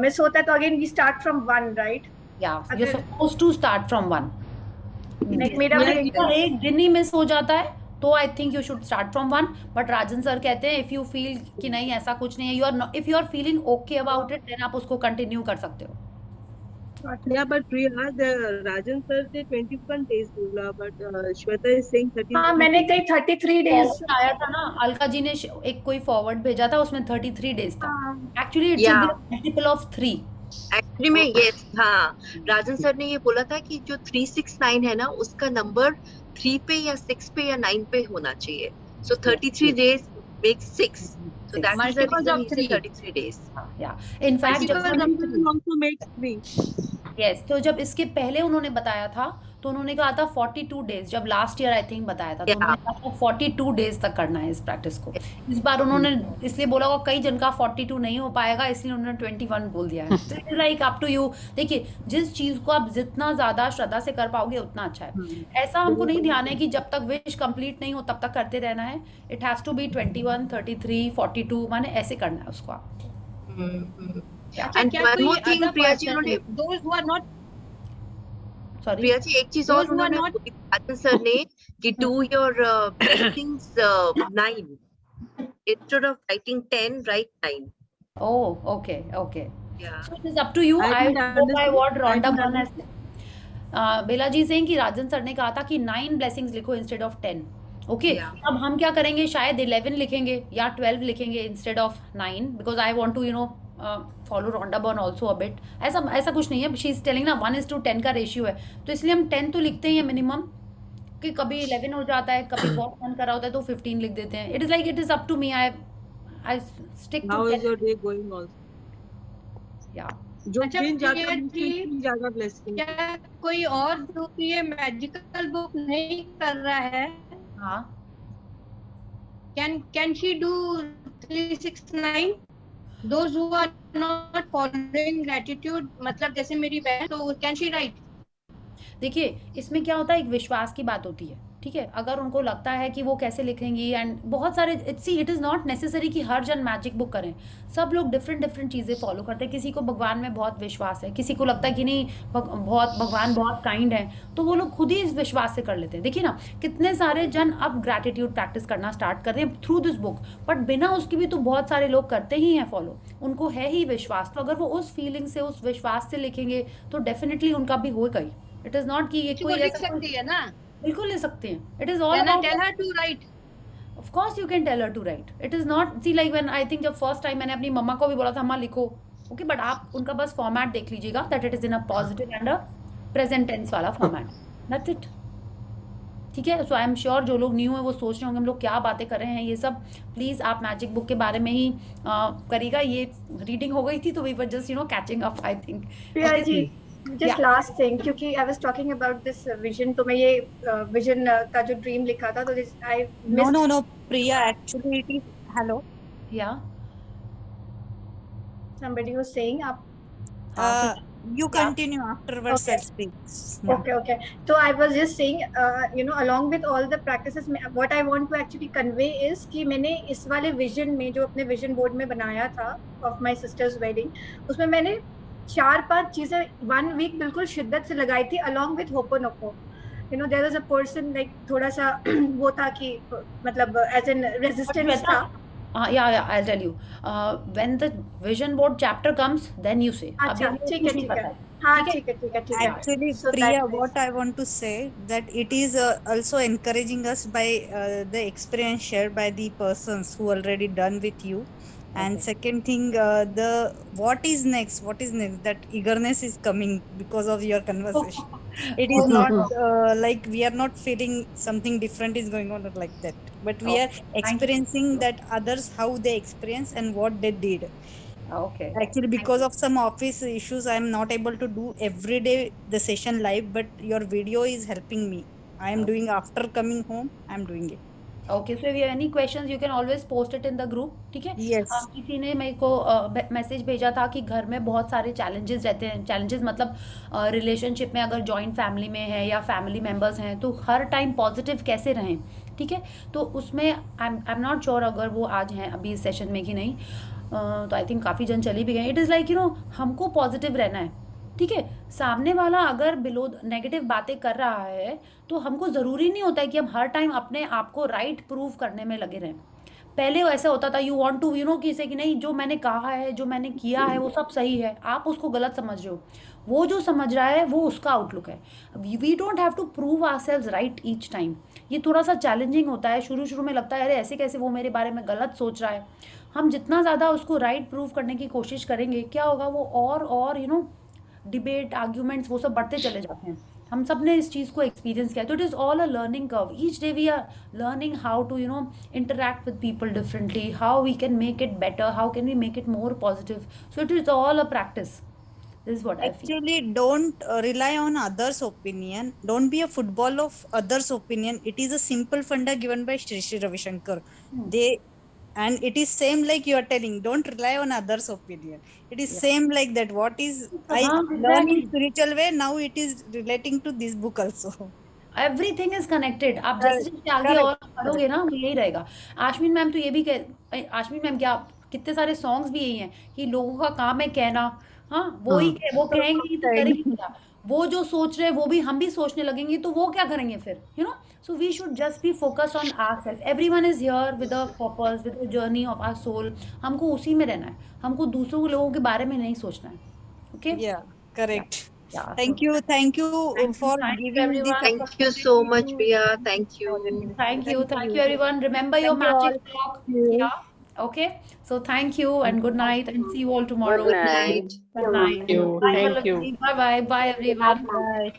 मिस होता है तो again we start from 1, right? Yeah, you're supposed to start from 1. Like मेरा एक दिन ही मिस हो जाता है तो I think you should start from 1. But Rajan sir कहते हैं इफ यू फील कि नहीं ऐसा कुछ नहीं है, if you are feeling okay about it, then आप उसको कंटिन्यू कर सकते हो. Yeah, but Priya, the Rajan sir ने 21 days बोला, but Shweta is saying 30. हाँ, मैंने कही 33 डेज आया था ना. अलका जी ने एक कोई फॉरवर्ड भेजा था, उसमें 33 डेज था. Actually it's a multiple of 3. Actually में यस, हाँ, राजन सर ने ये बोला था कि जो 369 है ना, उसका नंबर 3 पे या 6 पे या 9 पे होना चाहिए. So 33 days makes 6. So that is the reason he said 33 days. Yeah. In fact, जब also makes 3. Yes, तो जब इसके पहले उन्होंने बताया था तो उन्होंने कहा था 42 डेज. जब लास्ट ईयर आई थिंक बताया था तो उन्होंने कहा था 42 डेज तक करना है इस प्रैक्टिस को. इस बार उन्होंने इसलिए बोला होगा कई जन का 42 नहीं हो पाएगा, इसलिए उन्होंने 21 बोल दिया है. तो it's like up to you. देखिए जिस चीज को आप जितना ज्यादा श्रद्धा से कर पाओगे उतना अच्छा है. ऐसा हमको नहीं ध्यान है कि जब तक विश कंप्लीट नहीं हो तब तक करते रहना है. इट हैज टू बी 21, 33, 42, माने ऐसे करना है उसको आप. And one more thing, Priya ji, those who are not, sorry Priya ji, एक चीज और उन्होंने राजन सर ने कि do your blessings 9 instead of writing 10, write 9. Oh, okay. Yeah. So it is up to you. I go by what Rhonda Byrne has said. Bela ji saying कि राजन sir ने कहा था कि 9 blessings लिखो instead of 10. ओके, अब हम क्या करेंगे, शायद 11 लिखेंगे या 12 लिखेंगे instead of 9, because I want to follow Rhonda Byrne also a bit. ऐसा कुछ नहीं है. शी इज टेलिंग ना 1:10 का रेशियो है, तो इसलिए हम 10 तो लिखते हैं मिनिमम, कि कभी 11 हो जाता है, कभी बहुत मन करा होता है तो 15 लिख देते हैं. It is up to me. I stick to. How is your day going also? या जो दिन ज्यादा ब्लेसिंग. क्या कोई और जो ये मैजिकल बुक नहीं कर रहा है, हाँ, can she do 369? those who are not following gratitude, मतलब जैसे मेरी बहन, तो can she write? देखिए, इसमें क्या होता है, एक विश्वास की बात होती है, ठीक है? अगर उनको लगता है कि वो कैसे लिखेंगी, एंड बहुत सारे इट इज़ नॉट नेसेसरी कि हर जन मैजिक बुक करें। सब लोग डिफरेंट चीज़ें फॉलो करते हैं। किसी को भगवान में बहुत विश्वास है, किसी को लगता है कि नहीं भगवान बहुत काइंड है, तो वो लोग खुद ही इस विश्वास से कर लेते हैं। देखिए ना, कितने सारे जन अब ग्रैटिट्यूड प्रैक्टिस करना स्टार्ट कर रहे हैं थ्रू दिस बुक, बट बिना उसकी भी तो बहुत सारे लोग करते ही हैं फॉलो। उनको है ही विश्वास, तो अगर वो उस फीलिंग से, उस विश्वास से लिखेंगे तो डेफिनेटली उनका भी होगा ही। इट इज नॉट कि ये कोई लिख ऐसा सकती है ना? बिल्कुल ले सकते हैं। It is all Can I about, tell her to write? Of course you can tell her to write. It is not, see like when I think जब फर्स्ट टाइम मैंने अपनी मम्मा को भी बोला था अम्मा लिखो, ओके, बट आप उनका बस फॉर्मेट देख लीजिएगा, that it is in a positive and a present tense वाला फॉर्मेट, दैट्स इट, ठीक है? सो आई एम श्योर जो लोग न्यू है वो सोच रहे होंगे हम लोग क्या बातें कर रहे हैं ये सब। प्लीज़ आप मैजिक बुक के बारे में ही करिएगा। ये रीडिंग हो गई थी तो we were just catching up I think. Priya ji, just last thing, क्योंकि I was talking about this vision, तो मैं ये vision का जो dream लिखा था, तो I missed. No, Priya, actually it is, hello. Yeah. Somebody was saying, आप You continue afterwards. Okay. I'll speak. Okay. So I was just saying, along with all the practices, what I want to actually convey is कि मैंने इस वाले vision में जो अपने vision board में बनाया था of my sister's wedding, उसमें मैंने 4-5 चीजें 1 week बिल्कुल शिद्दत से लगाई थी along with Ho'oponopono. There was a person like थोड़ा सा वो था कि मतलब as in resistance था. Yeah, I'll tell you. When the vision board chapter comes, then you say. अच्छा, ठीक है. हाँ, ठीक है. Actually, So Priya, that is- what I want to say that it is also encouraging us by the experience shared by the persons who already done with you. And second thing, what is next? That eagerness is coming because of your conversation. It is not like we are not feeling something different is going on like that, but we are experiencing that others how they experience and what they did. Okay. Actually, because of some office issues, I am not able to do every day the session live, but your video is helping me. I am doing after coming home. I am doing it. Okay, so if you have any questions, you can always post it in the group, ठीक है? Yes. किसी ने मेरे को message भेजा था कि घर में बहुत सारे चैलेंजेस रहते हैं। चैलेंजेस मतलब रिलेशनशिप में अगर जॉइंट फैमिली में है या फैमिली मेम्बर्स हैं तो हर टाइम पॉजिटिव कैसे रहें, ठीक है? तो उसमें आई एम नॉट श्योर अगर वो आज हैं अभी इस सेशन में कि नहीं, तो आई थिंक काफ़ी जन चली भी गए। इट इज़ लाइक हमको पॉजिटिव रहना है, ठीक है? सामने वाला अगर बिलो नेगेटिव बातें कर रहा है तो हमको ज़रूरी नहीं होता है कि हम हर टाइम अपने आप को राइट प्रूव करने में लगे रहें। पहले ऐसा होता था, यू वांट टू किसी कि नहीं जो मैंने कहा है, जो मैंने किया है वो सब सही है, आप उसको गलत समझ रहे हो। वो जो समझ रहा है वो उसका आउटलुक है। We don't have to prove ourselves right each time. ये थोड़ा सा चैलेंजिंग होता है, शुरू में लगता है अरे ऐसे कैसे वो मेरे बारे में गलत सोच रहा है। हम जितना ज़्यादा उसको राइट प्रूव करने की कोशिश करेंगे, क्या होगा, वो और डिबेट, आर्ग्यूमेंट्स वो सब बढ़ते चले जाते हैं। हम सब ने इस चीज़ को एक्सपीरियंस किया, तो it is all a learning curve. Each day we are learning how to interact with people differently, how we can make it better, how can we make it more positive. So it is all a practice. This is what I feel. Actually, don't rely on others' opinion. Don't be a football of others' opinion. It is a simple funda given by Shri Ravi Shankar. And it is same like you are telling. Don't rely on others' opinion. It is same like that. What is I learn in spiritual way, now it is relating to this book also. Everything is connected. आप जैसे आगे और पढ़ोगे ना यही रहेगा। आश्विन ma'am तो ये भी आश्विन मैम क्या कितने सारे सॉन्ग्स भी यही हैं कि लोगों का काम है कहना, हाँ वो कहेंगे तो करेंगे क्या? वो जो सोच रहे हैं वो भी हम भी सोचने लगेंगे तो वो क्या करेंगे फिर, So we should just be focused on ourselves. Everyone is here with a purpose, with a journey of our soul. हमको उसी में रहना है, हमको दूसरों लोगों के बारे में नहीं सोचना है. Okay? Yeah, correct. Yeah. Thank you for giving me this. Thank you so much, Priya. Thank you. Thank you everyone. Remember your magic talk. Yeah. Okay. So thank you and good night and see you all tomorrow. Good night. Good night. Thank you. Bye everyone. Bye.